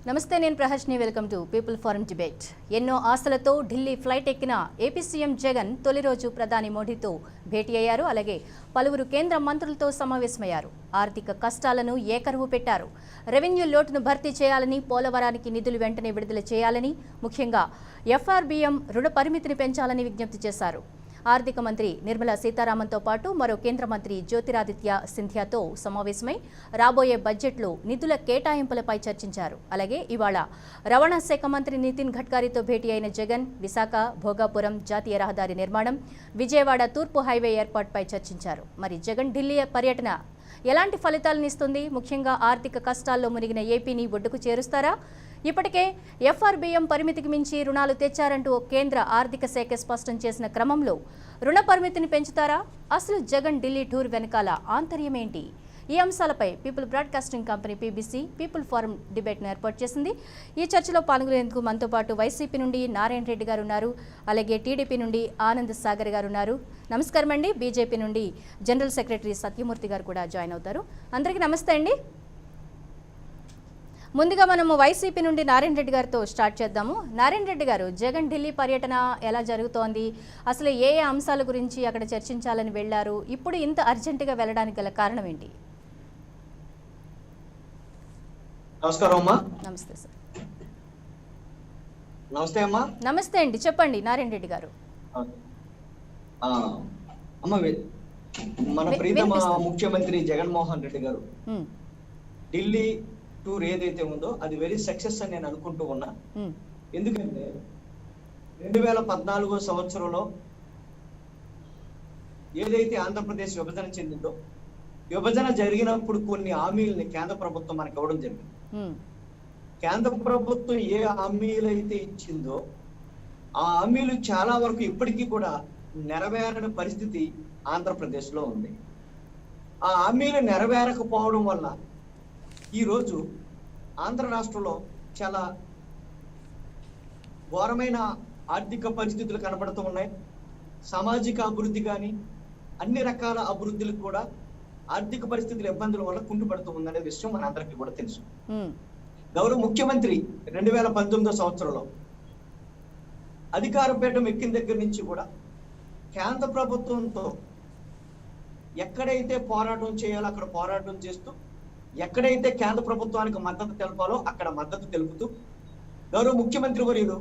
నమస్తే, నేను ప్రహర్షిని. Welcome to people forum debate. ఎన్నో ఆశలతో ఢిల్లీ ఫ్లైట్ ఎక్కిన ఏపీ సీఎం జగన్ తొలి రోజు ప్రధాని మోడీతో భేటీ అయ్యారు. అలాగే పలువురు కేంద్ర మంత్రులతో సమావేశమయ్యారు. ఆర్థిక కష్టాలను ఏకరువు పెట్టారు. రెవెన్యూ లోటును భర్తీ చేయాలని, పోలవరానికి నిధులు వెంటనే విడుదల చేయాలని, ముఖ్యంగా ఎఫ్ఆర్బిఎం రుణ పరిమితిని పెంచాలని విజ్ఞప్తి చేశారు. ఆర్థిక మంత్రి నిర్మలా సీతారామన్తో పాటు మరో కేంద్ర మంత్రి జ్యోతిరాదిత్య సింధియాతో సమావేశమై రాబోయే బడ్జెట్లో నిధుల కేటాయింపులపై చర్చించారు. అలాగే ఇవాళ రవాణా శాఖ మంత్రి నితిన్ గడ్కరీతో భేటీ అయిన జగన్ విశాఖ, భోగాపురం జాతీయ రహదారి నిర్మాణం, విజయవాడ తూర్పు హైవే ఏర్పాటుపై చర్చించారు. మరి జగన్ ఢిల్లీ పర్యటన ఎలాంటి ఫలితాలను ఇస్తుంది? ముఖ్యంగా ఆర్థిక కష్టాల్లో మునిగిన ఏపీని ఒడ్డుకు చేరుస్తారా? ఇప్పటికే ఎఫ్ఆర్బిఎం పరిమితికి మించి రుణాలు తెచ్చారంటూ కేంద్ర ఆర్థిక శాఖ స్పష్టం చేసిన క్రమంలో రుణ పరిమితిని పెంచుతారా? అసలు జగన్ ఢిల్లీ టూర్ వెనకాల ఆంతర్యం ఏంటి? ఈ అంశాలపై people broadcasting company PBC people forum డిబేట్ను ఏర్పాటు చేసింది. ఈ చర్చలో పాల్గొనేందుకు మనతో పాటు వైసీపీ నుండి నారాయణ రెడ్డి గారు ఉన్నారు. అలాగే టీడీపీ నుండి ఆనంద్ సాగర్ గారు ఉన్నారు. నమస్కారం అండి. బీజేపీ నుండి జనరల్ సెక్రటరీ సత్యమూర్తి గారు కూడా జాయిన్ అవుతారు. అందరికీ నమస్తే అండి. ముందుగా మనము వైసీపీ నుండి నారాయణ రెడ్డి గారితో స్టార్ట్ చేద్దాము. నారాయణ రెడ్డి గారు, జగన్ ఢిల్లీ పర్యటన ఎలా జరుగుతోంది? అసలు ఏ అంశాల గురించి అక్కడ చర్చించాలని వెళ్లారు? ఇప్పుడు ఇంత అర్జెంటుగా వెళ్ళడానికి గల కారణం ఏంటి? నమస్కారం అమ్మా. నమస్తే సార్. నమస్తే అమ్మా. నమస్తే అండి, చెప్పండి నారాయణ రెడ్డి గారు. అమ్మ, మన ప్రీతమ ముఖ్యమంత్రి జగన్మోహన్ రెడ్డి గారు ఢిల్లీ టూర్ ఏదైతే ఉందో అది వెరీ సక్సెస్ అని నేను అనుకుంటూ ఉన్నా. ఎందుకంటే 2014 సంవత్సరంలో ఏదైతే ఆంధ్రప్రదేశ్ విభజన చెందిందో, విభజన జరిగినప్పుడు కొన్ని హామీలని కేంద్ర ప్రభుత్వం మనకి ఇవ్వడం జరిగింది. కేంద్ర ప్రభుత్వం ఏ హామీలు అయితే ఇచ్చిందో ఆ హామీలు చాలా వరకు ఇప్పటికీ కూడా నెరవేరని పరిస్థితి ఆంధ్రప్రదేశ్ లో ఉంది. ఆ హామీలు నెరవేరకపోవడం వల్ల ఈరోజు ఆంధ్ర రాష్ట్రంలో చాలా ఘోరమైన ఆర్థిక పరిస్థితులు కనబడుతూ ఉన్నాయి. సామాజిక అభివృద్ధి కానీ అన్ని రకాల అభివృద్ధులకు కూడా ఆర్థిక పరిస్థితుల ఇబ్బందుల వల్ల కుంటుపడుతూ ఉందనే విషయం మన అందరికీ కూడా తెలుసు. గౌరవ ముఖ్యమంత్రి 2019 సంవత్సరంలో అధికార పీఠం ఎక్కిన దగ్గర నుంచి కూడా కేంద్ర ప్రభుత్వంతో ఎక్కడైతే పోరాటం చేయాలో అక్కడ పోరాటం చేస్తూ, ఎక్కడైతే కేంద్ర ప్రభుత్వానికి మద్దతు తెలపాలో అక్కడ మద్దతు తెలుపుతూ గౌరవ ముఖ్యమంత్రి వర్యులు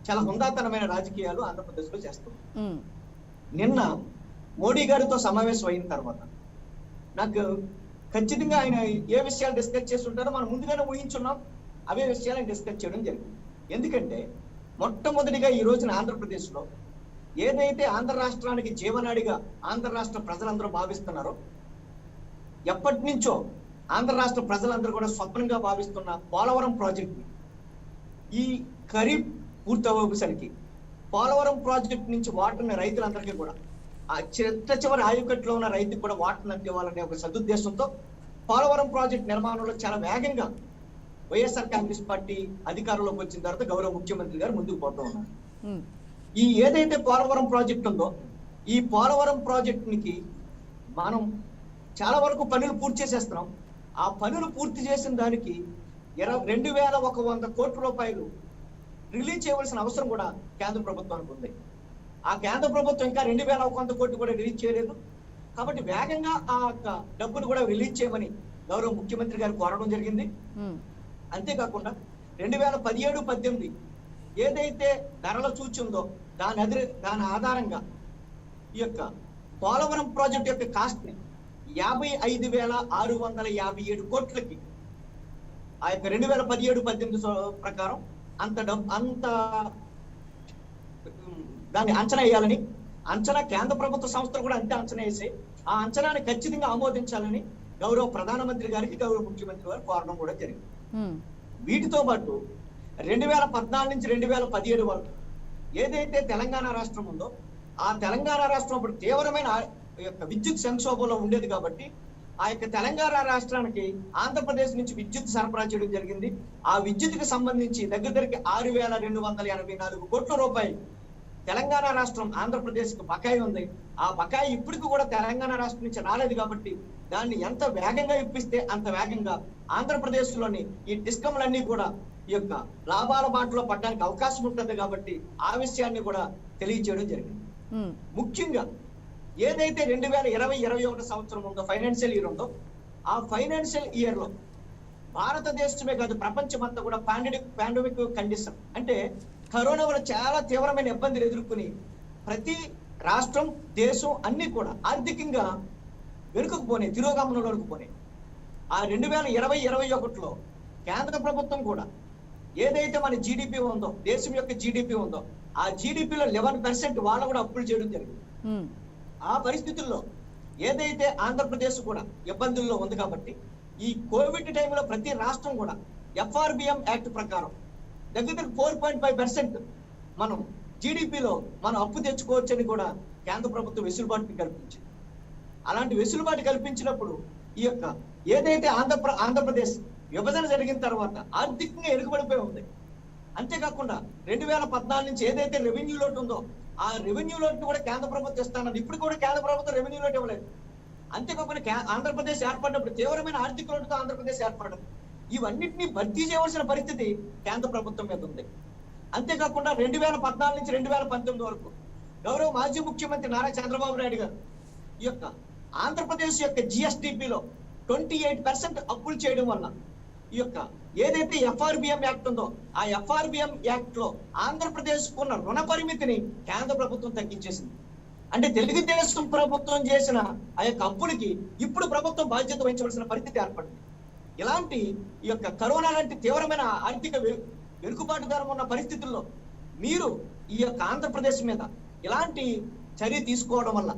చాలా హుందాతనమైన రాజకీయాలు ఆంధ్రప్రదేశ్ లో చేస్తారు. నిన్న మోడీ గారితో సమావేశం అయిన తర్వాత నాకు ఖచ్చితంగా ఆయన ఏ విషయాలు డిస్కస్ చేసి ఉంటారో మనం ముందుగానే ఊహించున్నాం. అవే విషయాలను డిస్కస్ చేయడం జరిగింది. ఎందుకంటే మొట్టమొదటిగా ఈ రోజున ఆంధ్రప్రదేశ్ లో ఏదైతే ఆంధ్ర రాష్ట్రానికి జీవనాడిగా ఆంధ్ర రాష్ట్ర ప్రజలందరూ భావిస్తున్నారో, ఎప్పటి నుంచో ఆంధ్ర రాష్ట్ర ప్రజలందరూ కూడా స్వప్నంగా భావిస్తున్న పోలవరం ప్రాజెక్ట్ ఈ ఖరీఫ్ పూర్తవసరికి పోలవరం ప్రాజెక్ట్ నుంచి వాటర్ని రైతులందరికీ కూడా ఆ చివరి ఆయుకట్లో ఉన్న రైతుకు కూడా వాటర్ని అందివ్వాలనే ఒక సదుద్దేశంతో పోలవరం ప్రాజెక్ట్ నిర్మాణంలో చాలా వేగంగా వైఎస్ఆర్ కాంగ్రెస్ పార్టీ అధికారంలోకి వచ్చిన తర్వాత గౌరవ ముఖ్యమంత్రి గారు ముందుకు పోతూ ఉన్నారు. ఈ ఏదైతే పోలవరం ప్రాజెక్ట్ ఉందో ఈ పోలవరం ప్రాజెక్టునికి మనం చాలా వరకు పనులు పూర్తి చేసేస్తున్నాం. ఆ పనులు పూర్తి చేసిన దానికి 22,100 కోట్ల రూపాయలు రిలీజ్ చేయవలసిన అవసరం కూడా కేంద్ర ప్రభుత్వానికి ఉంది. ఆ కేంద్ర ప్రభుత్వం ఇంకా 2,100 కోట్లు కూడా రిలీజ్ చేయలేదు. కాబట్టి వేగంగా ఆ డబ్బును కూడా రిలీజ్ చేయమని గౌరవ ముఖ్యమంత్రి గారు కోరడం జరిగింది. అంతేకాకుండా 2017-18 ఏదైతే ధరల సూచి దాని ఆధారంగా ఈ యొక్క పోలవరం ప్రాజెక్ట్ యొక్క కాస్ట్ ని 55,657 కోట్లకి ఆ యొక్క 2017-18 ప్రకారం అంత దాన్ని అంచనా వేయాలని, అంచనా కేంద్ర ప్రభుత్వ సంస్థలు కూడా అంతే అంచనా వేసి ఆ అంచనాని ఖచ్చితంగా ఆమోదించాలని గౌరవ ప్రధానమంత్రి గారికి గౌరవ ముఖ్యమంత్రి గారు కోరడం కూడా జరిగింది. వీటితో పాటు 2014 నుంచి 2017 వరకు ఏదైతే తెలంగాణ రాష్ట్రం ఉందో ఆ తెలంగాణ రాష్ట్రం అప్పుడు తీవ్రమైన విద్యుత్ సంక్షోభంలో ఉండేది. కాబట్టి ఆ యొక్క తెలంగాణ రాష్ట్రానికి ఆంధ్రప్రదేశ్ నుంచి విద్యుత్ సరఫరా చేయడం జరిగింది. ఆ విద్యుత్కి సంబంధించి దగ్గరికి 6,284 కోట్ల రూపాయలు తెలంగాణ రాష్ట్రం ఆంధ్రప్రదేశ్కి బకాయి ఉంది. ఆ బకాయి ఇప్పటికి కూడా తెలంగాణ రాష్ట్రం నుంచి రాలేదు కాబట్టి దాన్ని ఎంత వేగంగా ఇప్పిస్తే అంత వేగంగా ఆంధ్రప్రదేశ్ లోని ఈ డిస్కంలన్నీ కూడా ఈ యొక్క లాభాల బాటలో పడడానికి అవకాశం ఉంటుంది కాబట్టి ఆ విషయాన్ని కూడా తెలియజేయడం జరిగింది. ముఖ్యంగా ఏదైతే 2020-21 సంవత్సరం ఉందో, ఫైనాన్షియల్ ఇయర్ ఉందో, ఆ ఫైనాన్షియల్ ఇయర్ లో భారతదేశమే కాదు ప్రపంచం అంతా కూడా పాండమిక్ కండిషన్ అంటే కరోనా వల్ల చాలా తీవ్రమైన ఇబ్బందులు ఎదుర్కొని ప్రతి రాష్ట్రం, దేశం అన్ని కూడా ఆర్థికంగా వెనుకకు పోనే, తిరోగమనంలోకి పోనే. ఆ 2020-21లో కేంద్ర ప్రభుత్వం కూడా ఏదైతే మన జీడిపి ఉందో, దేశం యొక్క జీడిపి ఉందో, ఆ జీడిపిలో 11% వాళ్ళు కూడా అప్పులు చేయడం జరిగింది. ఆ పరిస్థితుల్లో ఏదైతే ఆంధ్రప్రదేశ్ కూడా ఇబ్బందుల్లో ఉంది కాబట్టి ఈ కోవిడ్ టైంలో ప్రతి రాష్ట్రం కూడా FRBM యాక్ట్ ప్రకారం దగ్గర 4.5% మనం జీడిపిలో మనం అప్పు తెచ్చుకోవచ్చని కూడా కేంద్ర ప్రభుత్వం వెసులుబాటు కల్పించింది. అలాంటి వెసులుబాటు కల్పించినప్పుడు ఈ యొక్క ఏదైతే ఆంధ్రప్రదేశ్ విభజన జరిగిన తర్వాత ఆర్థికంగా ఎరుగుబడిపోయి ఉంది. అంతేకాకుండా 2014 నుంచి ఏదైతే రెవెన్యూ లోటు ఉందో ఆ రెవెన్యూ లోటు కూడా కేంద్ర ప్రభుత్వం ఇస్తానని ఇప్పుడు కూడా కేంద్ర ప్రభుత్వం రెవెన్యూ లోటు ఇవ్వలేదు. అంతేకాకుండా ఆంధ్రప్రదేశ్ ఏర్పడినప్పుడు తీవ్రమైన ఆర్థిక లోటుతో ఆంధ్రప్రదేశ్ ఏర్పడదు. ఇవన్నిటిని భర్తీ చేయవలసిన పరిస్థితి కేంద్ర ప్రభుత్వం మీద ఉంది. అంతేకాకుండా 2014 నుంచి 2019 వరకు గౌరవ మాజీ ముఖ్యమంత్రి నారా చంద్రబాబు నాయుడు గారు ఈ యొక్క ఆంధ్రప్రదేశ్ యొక్క GSDPలో 28% అప్పులు చేయడం వల్ల ఈ యొక్క ఏదైతే FRBM యాక్ట్ ఉందో ఆ FRBM యాక్ట్ లో ఆంధ్రప్రదేశ్ ఉన్న రుణ పరిమితిని కేంద్ర ప్రభుత్వం తగ్గించేసింది. అంటే తెలుగుదేశం ప్రభుత్వం చేసిన ఆ యొక్క అప్పులకి ఇప్పుడు ప్రభుత్వం బాధ్యత వహించవలసిన పరిస్థితి ఏర్పడింది. ఇలాంటి ఈ యొక్క కరోనా లాంటి తీవ్రమైన ఆర్థిక వెనుకబాటుదారం ఉన్న పరిస్థితుల్లో మీరు ఈ యొక్క ఆంధ్రప్రదేశ్ మీద ఇలాంటి చర్య తీసుకోవడం వల్ల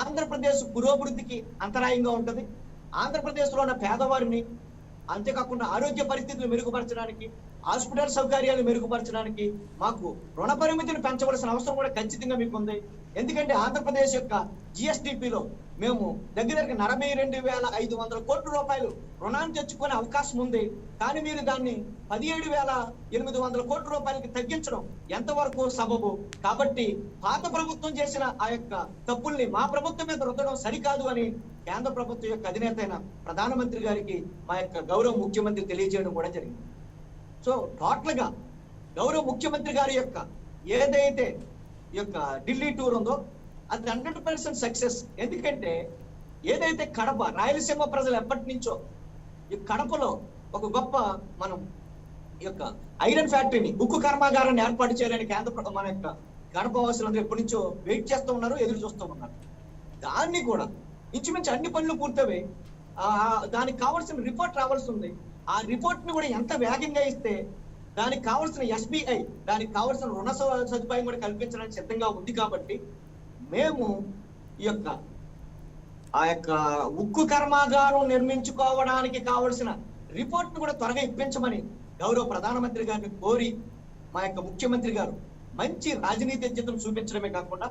ఆంధ్రప్రదేశ్ పురోభివృద్ధికి అంతరాయంగా ఉంటుంది. ఆంధ్రప్రదేశ్ లో ఉన్న పేదవారిని, అంతేకాకుండా ఆరోగ్య పరిస్థితులు మెరుగుపరచడానికి, హాస్పిటల్ సౌకర్యాలు మెరుగుపరచడానికి మాకు రుణ పరిమితిని పెంచవలసిన అవసరం కూడా ఖచ్చితంగా మీకు ఉంది. ఎందుకంటే ఆంధ్రప్రదేశ్ యొక్క GSDPలో మేము దగ్గర 42,500 కోట్ల రూపాయలు రుణాన్ని తెచ్చుకునే అవకాశం ఉంది. కానీ మీరు దాన్ని 17,800 కోట్ల రూపాయలకి తగ్గించడం ఎంతవరకు సబబు? కాబట్టి పాత ప్రభుత్వం చేసిన ఆ యొక్క తప్పుల్ని మా ప్రభుత్వం మీద రుద్దడం సరికాదు అని కేంద్ర ప్రభుత్వం యొక్క అధినేత అయిన ప్రధానమంత్రి గారికి మా యొక్క గౌరవ ముఖ్యమంత్రి తెలియజేయడం కూడా జరిగింది. సో టోటల్ గా గౌరవ ముఖ్యమంత్రి గారి యొక్క ఏదైతే ఈ యొక్క ఢిల్లీ టూర్ ఉందో అది 100% సక్సెస్. ఎందుకంటే ఏదైతే కడప రాయలసీమ ప్రజలు ఎప్పటి నుంచో ఈ కడపలో ఒక గొప్ప మనం ఈ యొక్క ఐరన్ ఫ్యాక్టరీని, ఉక్కు కర్మాగారాన్ని ఏర్పాటు చేయాలని కేంద్ర మన యొక్క కడప వాసులందరూ ఎప్పటి నుంచో వెయిట్ చేస్తూ ఉన్నారు, ఎదురు చూస్తూ ఉన్నారు. దాన్ని కూడా ఇంచుమించు అన్ని పనులు పూర్తవి దానికి కావాల్సిన రిపోర్ట్ రావాల్సి ఉంది. ఆ రిపోర్ట్ ని కూడా ఎంత వేగంగా ఇస్తే దానికి కావాల్సిన SBI, దానికి కావాల్సిన రుణ సదుపాయం కూడా కల్పించడానికి సిద్ధంగా ఉంది. కాబట్టి మేము ఈ యొక్క ఆ యొక్క ఉక్కు కర్మాగారం నిర్మించుకోవడానికి కావలసిన రిపోర్ట్ ను కూడా త్వరగా ఇప్పించమని గౌరవ ప్రధానమంత్రి గారిని కోరి మా యొక్క ముఖ్యమంత్రి గారు మంచి రాజనీతిజ్ఞతను చూపించడమే కాకుండా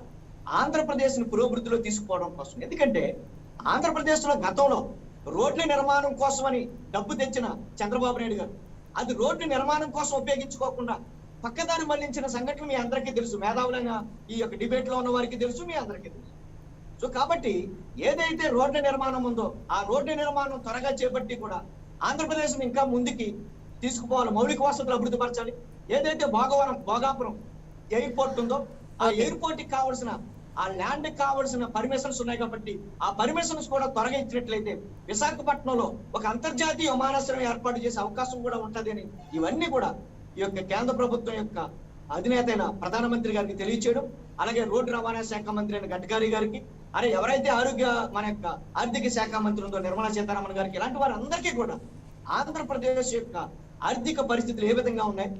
ఆంధ్రప్రదేశ్ ని పురోభివృద్ధిలో తీసుకుపోవడం కోసం, ఎందుకంటే ఆంధ్రప్రదేశ్ లో గతంలో రోడ్ల నిర్మాణం కోసమని డబ్బు తెచ్చిన చంద్రబాబు నాయుడు గారు అది రోడ్డు నిర్మాణం కోసం ఉపయోగించుకోకుండా పక్కదారి మళ్లించిన సంఘటన మీ అందరికీ తెలుసు. మేధావులైన ఈ యొక్క డిబేట్ లో ఉన్న వారికి తెలుసు, మీ అందరికీ తెలుసు. సో కాబట్టి ఏదైతే రోడ్ల నిర్మాణం ఉందో ఆ రోడ్ల నిర్మాణం త్వరగా చేపట్టి కూడా ఆంధ్రప్రదేశ్ ఇంకా ముందుకి తీసుకుపోవాలి, మౌలిక వసతులు అభివృద్ధి పరచాలి. ఏదైతే భోగాపురం ఎయిర్పోర్ట్ ఉందో ఆ ఎయిర్పోర్ట్ కి కావాల్సిన ఆ ల్యాండ్ కి కావాల్సిన పర్మిషన్స్ ఉన్నాయి కాబట్టి ఆ పర్మిషన్స్ కూడా త్వరగా ఇచ్చినట్లయితే విశాఖపట్నంలో ఒక అంతర్జాతీయ విమానాశ్రయం ఏర్పాటు చేసే అవకాశం కూడా ఉంటది అని ఇవన్నీ కూడా ఈ యొక్క కేంద్ర ప్రభుత్వం యొక్క అధినేత అయిన ప్రధానమంత్రి గారికి తెలియచేయడం, అలాగే రోడ్డు రవాణా శాఖ మంత్రి అయిన గడ్కరీ గారికి, అరే ఎవరైతే మన యొక్క ఆర్థిక శాఖ మంత్రి ఉందో నిర్మలా సీతారామన్ గారికి, ఇలాంటి వారందరికీ కూడా ఆంధ్రప్రదేశ్ యొక్క ఆర్థిక పరిస్థితులు ఏ విధంగా ఉన్నాయి,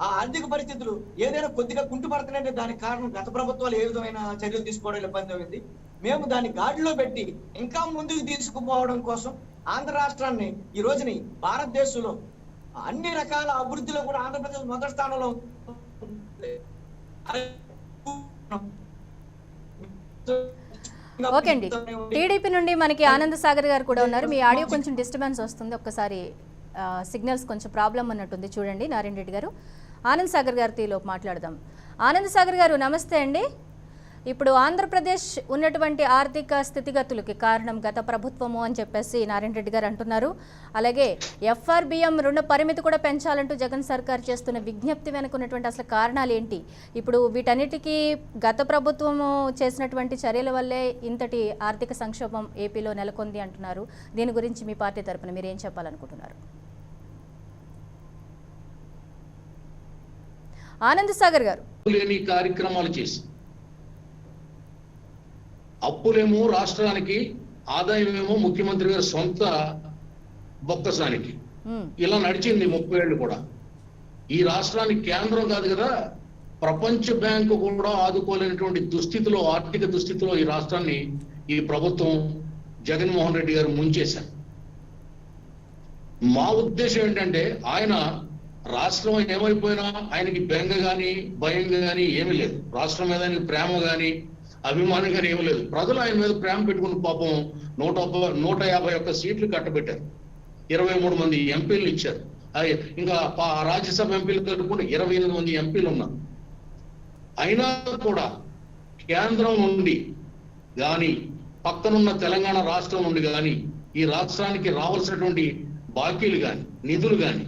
ఆ ఆర్థిక పరిస్థితులు ఏదైనా కొద్దిగా కుంటుపడుతున్నాయంటే దానికి కారణం గత ప్రభుత్వాలు ఏ విధమైన చర్యలు తీసుకోవడం ఇబ్బంది అయింది. మేము దాన్ని గాడిలో పెట్టి ఇంకా ముందుకు తీసుకుపోవడం కోసం ఆంధ్ర రాష్ట్రాన్ని ఈ రోజుని భారతదేశంలో అన్ని రకాల అభివృద్ధిలో కూడా ఆంధ్రప్రదేశ్ మొదటి స్థానంలో ఓకే అండి. టీడీపీ నుండి మనకి ఆనంద్ సాగర్ గారు కూడా ఉన్నారు. మీ ఆడియో కొంచెం డిస్టర్బెన్స్ వస్తుంది, ఒక్కసారి సిగ్నల్స్ కొంచెం ప్రాబ్లం ఉన్నట్టుంది చూడండి. నారాయణ రెడ్డి గారు, ఆనంద్ సాగర్ గారితో మాట్లాడదాం. ఆనంద్ సాగర్ గారు నమస్తే అండి. ఇప్పుడు ఆంధ్రప్రదేశ్ ఉన్నటువంటి ఆర్థిక స్థితిగతులకి కారణం గత ప్రభుత్వము అని చెప్పేసి నారాయణ రెడ్డి గారు అంటున్నారు. అలాగే ఎఫ్ఆర్బిఎం రుణ పరిమితి కూడా పెంచాలంటూ జగన్ సర్కార్ చేస్తున్న విజ్ఞప్తి వెనుకున్నటువంటి అసలు కారణాలు ఏంటి? ఇప్పుడు వీటన్నిటికీ గత ప్రభుత్వము చేసినటువంటి చర్యల వల్లే ఇంతటి ఆర్థిక సంక్షోభం ఏపీలో నెలకొంది అంటున్నారు. దీని గురించి మీ పార్టీ తరపున మీరు ఏం చెప్పాలనుకుంటున్నారు? ఆనంద్ సాగర్ గారు. కార్యక్రమాలు చేసి అప్పులేమో రాష్ట్రానికి, ఆదాయమేమో ముఖ్యమంత్రి గారి సొంత బొక్కసానికి. ఇలా నడిచింది 30 ఏళ్ళు కూడా. ఈ రాష్ట్రానికి కేంద్రం కాదు కదా, ప్రపంచ బ్యాంకు కూడా ఆదుకోలేనటువంటి దుస్థితిలో, ఆర్థిక దుస్థితిలో ఈ రాష్ట్రాన్ని ఈ ప్రభుత్వం జగన్మోహన్ రెడ్డి గారు ముంచేశారు. మా ఉద్దేశం ఏంటంటే, ఆయన రాష్ట్రం ఏమైపోయినా ఆయనకి బెంగ గాని భయం గాని ఏమీ లేదు. రాష్ట్రం మీద ఆయనకి ప్రేమ గాని అభిమానం గాని ఏమీ లేదు. ప్రజలు ఆయన మీద ప్రేమ పెట్టుకుని పాపం 151 సీట్లు కట్టబెట్టారు. 23 మంది ఎంపీలు ఇచ్చారు. ఇంకా రాజ్యసభ ఎంపీలు కలుపుకుంటే 28 మంది ఎంపీలు ఉన్నారు. అయినా కూడా కేంద్రం నుండి గాని, పక్కనున్న తెలంగాణ రాష్ట్రం నుండి గాని, ఈ రాష్ట్రానికి రావాల్సినటువంటి బాకీలు గాని, నిధులు గాని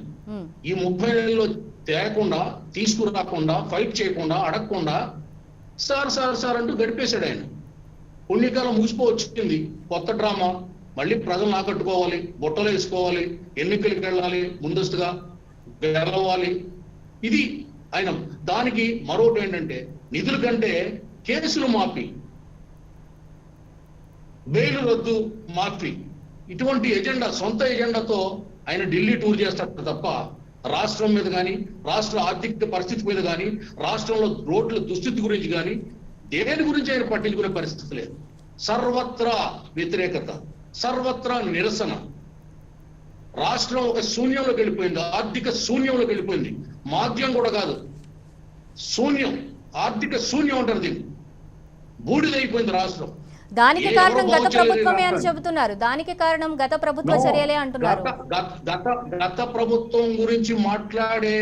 ఈ 30 ఏళ్ళలో తేకుండా, తీసుకురాకుండా, ఫైట్ చేయకుండా, అడగకుండా సార్ అంటూ గడిపేశాడు ఆయన. పుణ్యకాలం ముగిసిపోవచ్చింది. కొత్త డ్రామా, మళ్ళీ ప్రజలను ఆకట్టుకోవాలి, బుట్టలు వేసుకోవాలి, ఎన్నికలకు వెళ్ళాలి, ముందస్తుగా గెలవాలి. ఇది ఆయన. దానికి మరొకటి ఏంటంటే, నిధుల కంటే కేసులు మాఫీ, బెయిల్ రద్దు, మాఫీ, ఇటువంటి ఎజెండా, సొంత ఎజెండాతో ఆయన ఢిల్లీ టూర్ చేస్తాడు తప్ప రాష్ట్రం మీద కానీ, రాష్ట్ర ఆర్థిక పరిస్థితి మీద కానీ, రాష్ట్రంలో రోడ్ల దుస్థితి గురించి కానీ, దేని గురించి ఆయన పట్టించుకునే పరిస్థితి లేదు. సర్వత్రా వ్యతిరేకత, సర్వత్రా నిరసన. రాష్ట్రం ఒక శూన్యంలోకి వెళ్ళిపోయింది, ఆర్థిక శూన్యంలోకి వెళ్ళిపోయింది. మాధ్యం కూడా కాదు, శూన్యం, ఆర్థిక శూన్యం అంటారు దీన్ని. బూడిదైపోయింది రాష్ట్రం. దానికి కారణం గత ప్రభుత్వమే అని చెబుతున్నారు. దానికి కారణం గత ప్రభుత్వ చర్యలే అంటున్నారు. గత ప్రభుత్వం గురించి మాట్లాడే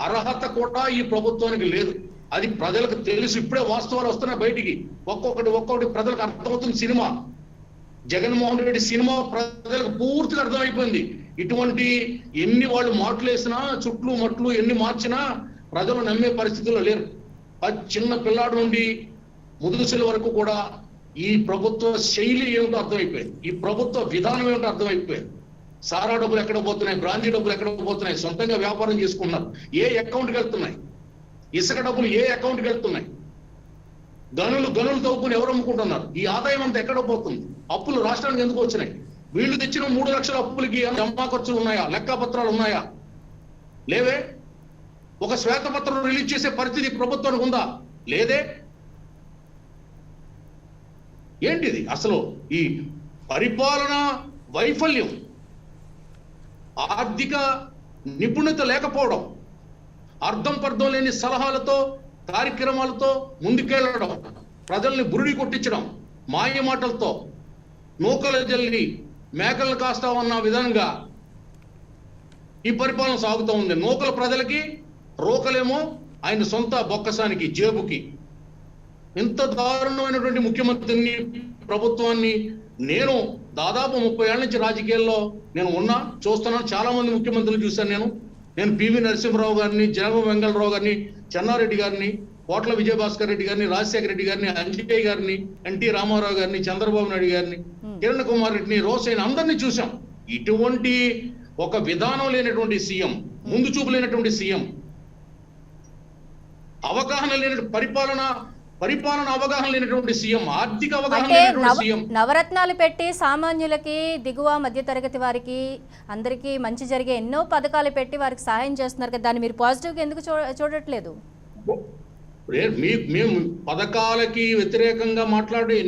అర్హత కూడా ఈ ప్రభుత్వానికి లేదు. అది ప్రజలకు తెలుసు. ఇప్పుడే వాస్తవాలు వస్తున్నాయి బయటికి. ఒక్కొక్కటి ప్రజలకు అర్థమవుతుంది. సినిమా, జగన్మోహన్ రెడ్డి సినిమా ప్రజలకు పూర్తిగా అర్థమైపోయింది. ఇటువంటి ఎన్ని వాళ్ళు మాటలు వేసినా, చుట్లు మట్లు ఎన్ని మార్చినా ప్రజలు నమ్మే పరిస్థితుల్లో లేరు. చిన్న పిల్లాడు నుండి ముదుగుసల వరకు కూడా ఈ ప్రభుత్వ శైలి ఏమిటో అర్థమైపోయింది, ఈ ప్రభుత్వ విధానం ఏమిటో అర్థమైపోయింది. సారా డబ్బులు ఎక్కడ పోతున్నాయి, బ్రాంచీ డబ్బులు ఎక్కడ పోతున్నాయి, సొంతంగా వ్యాపారం చేసుకున్నారు, ఏ అకౌంట్కి వెళ్తున్నాయి, ఇసుక డబ్బులు ఏ అకౌంట్కి వెళ్తున్నాయి, గనులు తవ్వుకుని ఎవరు అమ్ముకుంటున్నారు, ఈ ఆదాయం అంతా ఎక్కడ పోతుంది, అప్పులు రాష్ట్రానికి ఎందుకు వచ్చినాయి, వీళ్ళు తెచ్చిన 3 లక్షల అప్పులకి జమా ఖర్చులు ఉన్నాయా, లెక్కపత్రాలు ఉన్నాయా, లేవే. ఒక శ్వేతపత్రం రిలీజ్ చేసే పరిస్థితి ప్రభుత్వానికి ఉందా? లేదే. ఏంటిది అసలు? ఈ పరిపాలన వైఫల్యం, ఆర్థిక నిపుణత లేకపోవడం, అర్థం పర్థం లేని సలహాలతో, కార్యక్రమాలతో ముందుకెళ్లడం, ప్రజల్ని బురిడి కొట్టించడం, మాయ మాటలతో, నూకలు జల్లి మేకలు కాస్తామన్న విధంగా ఈ పరిపాలన సాగుతూ ఉంది. నూకల ప్రజలకి, రోకలేమో ఆయన సొంత బొక్కసానికి, జేబుకి. ఇంత దారుణమైనటువంటి ముఖ్యమంత్రిని, ప్రభుత్వాన్ని నేను దాదాపు 30 ఏళ్ల నుంచి రాజకీయాల్లో నేను చూస్తున్నాను. చాలా మంది ముఖ్యమంత్రులు చూశాను నేను పివి నరసింహరావు గారిని, జనగం వెంగళరావు గారిని, చెన్నారెడ్డి గారిని, కోట్ల విజయభాస్కర్ రెడ్డి గారిని, రాజశేఖర రెడ్డి గారిని, అంజయ్ గారిని, ఎన్టీ రామారావు గారిని, చంద్రబాబు నాయుడు గారిని, కిరణ్ కుమార్ రెడ్డిని, రోసైన్ అందరినీ చూసాం. ఇటువంటి ఒక విధానం లేనటువంటి సీఎం, ముందు చూపు లేనటువంటి సీఎం, అవగాహన లేని పరిపాలన అవగాహన లేనటువంటి సీఎం, ఆర్థిక అవగాహన లేనటువంటి సీఎం. నవరత్నాలు పెట్టి సామాన్యులకి, దిగువ మధ్యతరగతి వారికి అందరికీ మంచి జరిగే ఎన్నో పథకాలు పెట్టి వారికి సహాయం చేస్తున్నారు కదా, దాన్ని మీరు పాజిటివ్గా ఎందుకు చూడట్లేదు? మేము పథకాలకి వ్యతిరేకంగా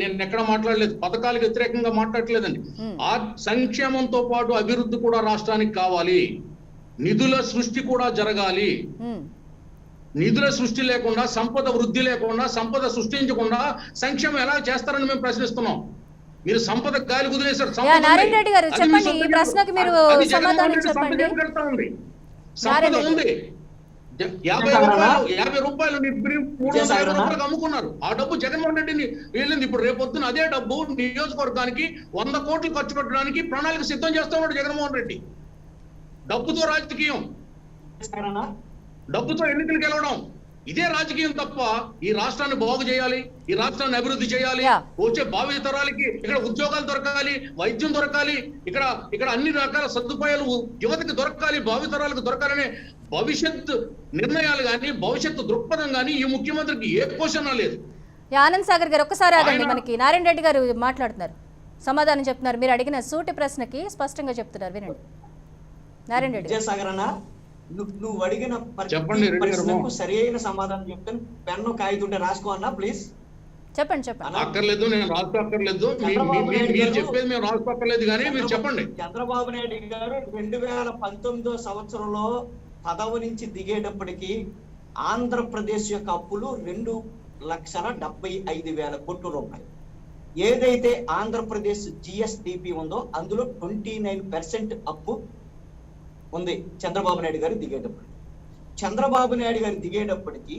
నేను ఎక్కడ మాట్లాడలేదు, పథకాలకి వ్యతిరేకంగా మాట్లాడలేదండి. ఆ సంక్షేమంతో పాటు అభివృద్ధి కూడా రాష్ట్రానికి కావాలి, నిధుల సృష్టి కూడా జరగాలి. నిధుల సృష్టి లేకుండా, సంపద వృద్ధి లేకుండా, సంపద సృష్టించకుండా సంక్షేమం ఎలా చేస్తారని మేము ప్రశ్నిస్తున్నాం. మీరు సంపద గాలి కుదిరేశారు. సంపద ఉంది, ₹50 నీ బియ్యం 350 రూపాయలకు అమ్ముకున్నారు. ఆ డబ్బు జగన్మోహన్ రెడ్డిని వెళ్ళింది. ఇప్పుడు రేపొద్దున అదే డబ్బు నియోజకవర్గానికి 100 కోట్లు ఖర్చు పెట్టడానికి ప్రణాళిక సిద్ధం చేస్తా ఉన్నాడు జగన్మోహన్ రెడ్డి. డబ్బుతో రాజకీయం, డబ్బుతో ఎన్నికలు గెలవడం, ఇదే రాజకీయం తప్ప ఈ రాష్ట్రాన్ని బాగు చేయాలి, ఈ రాష్ట్రాన్ని అభివృద్ధి చేయాలి, వచ్చే భావి తరాలకి ఇక్కడ ఉద్యోగాలు దొరకాలి, వైద్యం దొరకాలి, ఇక్కడ అన్ని రకాల సదుపాయాలు యువతకి దొరకాలి, భావి తరాలకు దొరకాలనే భవిష్యత్ నిర్ణయాలు కానీ భవిష్యత్తు దృక్పథం కానీ ఈ ముఖ్యమంత్రికి ఏ క్వశ్చన్ లేదు. ఆనంద్ సాగర్ గారు ఒక్కసారి ఆగండి. మనకి నారాయణ రెడ్డి గారు మాట్లాడుతున్నారు, సమాధానం చెప్తున్నారు. మీరు అడిగిన సూటి ప్రశ్నకి స్పష్టంగా చెప్తున్నారు, వినండి. నారాయణ రెడ్డి విజయసాగర్ అన్న, నువ్వు అడిగిన ప్రశ్నకు సరైన సమాధానం చెప్తాను. పెన్ను కాగితం ఉంటే రాసుకో అన్న ప్లీజ్. చెప్పండి. అక్కర్లేదు, నేను రాసుకోక్కర్లేదు, మీరు చెప్పేది మేము రాసుకోక్కర్లేదు, కానీ మీరు చెప్పండి. చంద్రబాబు నాయుడు గారు 2019 సంవత్సరంలో పదవి నుంచి దిగేటప్పటికి ఆంధ్రప్రదేశ్ యొక్క అప్పులు 2,75,000 కోట్ల రూపాయలు. ఏదైతే ఆంధ్రప్రదేశ్ జిఎస్డిపి ఉందో అందులో 29% అప్పు ఉంది చంద్రబాబు నాయుడు గారు దిగేటప్పుడు. చంద్రబాబు నాయుడు గారు దిగేటప్పటికి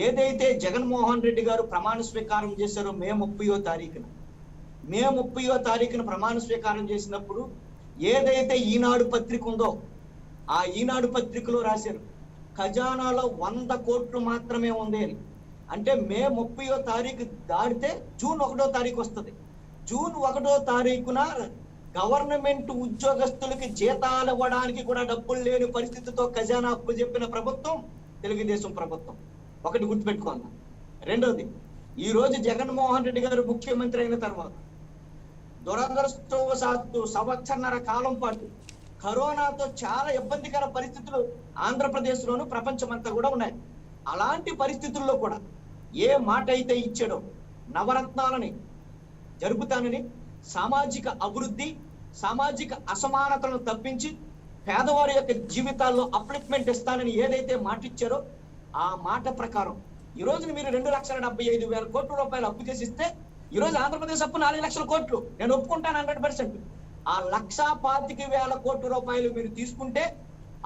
ఏదైతే జగన్మోహన్ రెడ్డి గారు ప్రమాణ స్వీకారం చేశారో మే 30వ తారీఖున ప్రమాణ స్వీకారం చేసినప్పుడు ఏదైతే ఈనాడు పత్రిక ఉందో ఆ ఈనాడు పత్రికలో రాశారు ఖజానాలో 100 కోట్లు మాత్రమే ఉంది అని. అంటే మే 30వ తారీఖు దాటితే జూన్ 1వ తారీఖు వస్తుంది. జూన్ 1వ తారీఖున గవర్నమెంట్ ఉద్యోగస్తులకి జీతాలు ఇవ్వడానికి కూడా డబ్బులు లేని పరిస్థితితో ఖజానా అప్పు చెప్పిన ప్రభుత్వం తెలుగుదేశం ప్రభుత్వం. ఒకటి గుర్తుపెట్టుకోండి. రెండోది, ఈ రోజు జగన్మోహన్ రెడ్డి గారు ముఖ్యమంత్రి అయిన తర్వాత దురదృష్టవశాత్తు సంవత్సరన్నర కాలం పాటు కరోనాతో చాలా ఇబ్బందికర పరిస్థితులు ఆంధ్రప్రదేశ్లోను ప్రపంచమంతా కూడా ఉన్నాయి. అలాంటి పరిస్థితుల్లో కూడా ఏ మాట అయితే ఇచ్చాడో నవరత్నాలని జరుపుతానని, సామాజిక అభివృద్ధి, సామాజిక అసమానతలను తప్పించి పేదవారి యొక్క జీవితాల్లో అప్లిఫ్ట్మెంట్ ఇస్తానని ఏదైతే మాట ఇచ్చారో ఆ మాట ప్రకారం ఈ రోజున మీరు 2,75,000 కోట్ల రూపాయలు అప్పు చేసిస్తే ఈ రోజు ఆంధ్రప్రదేశ్ అప్పు 4 లక్షల కోట్లు. నేను ఒప్పుకుంటాను 100%. ఆ 1,25,000 కోట్ల రూపాయలు మీరు తీసుకుంటే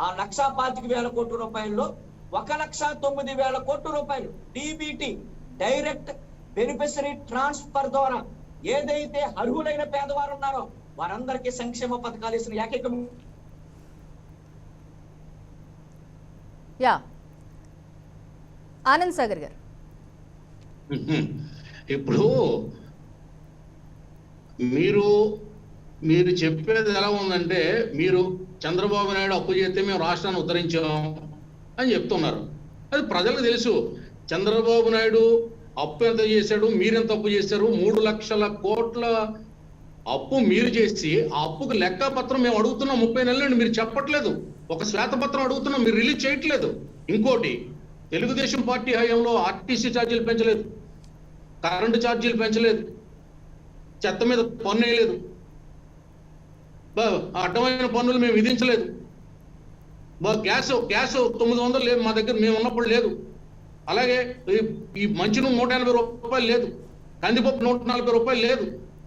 ఆ 1,25,000 కోట్ల రూపాయల్లో 1,09,000 కోట్ల రూపాయలు డీబీటీ డైరెక్ట్ బెనిఫిషరీ ట్రాన్స్ఫర్ ద్వారా ఏదైతే అర్హులైన పేదవారు ఉన్నారో వారందరికీ సంక్షేమ పథకాలు ఇస్తున్న ఏకైక. ఆనంద్ సాగర్ గారు, ఇప్పుడు మీరు చెప్పేది ఎలా ఉందంటే, మీరు చంద్రబాబు నాయుడు అప్పు చేస్తే మేము రాష్ట్రాన్ని ఉద్ధరించాం అని చెప్తున్నారు. అది ప్రజలకు తెలుసు. చంద్రబాబు నాయుడు అప్పు ఎంత చేశాడు, మీరెంత అప్పు చేశారు? 3 లక్షల కోట్ల అప్పు మీరు చేసి ఆ అప్పుకు లెక్కపత్రం మేము అడుగుతున్నాం. 30 నెలలు మీరు చెప్పట్లేదు. ఒక శ్వేతపత్రం అడుగుతున్నాం, మీరు రిలీజ్ చేయట్లేదు. ఇంకోటి, తెలుగుదేశం పార్టీ హయాంలో ఆర్టీసీ ఛార్జీలు పెంచలేదు, కరెంటు ఛార్జీలు పెంచలేదు, చెత్త మీద పన్ను వేయలేదు, అడ్డమైన పన్నులు మేము విధించలేదు, గ్యాస్ 900 లేదు మా దగ్గర, మేము ఉన్నప్పుడు లేదు. అలాగే ఈ మంచినూనె 180 రూపాయలు లేదు, కందిపప్పు 140 రూపాయలు లేదు,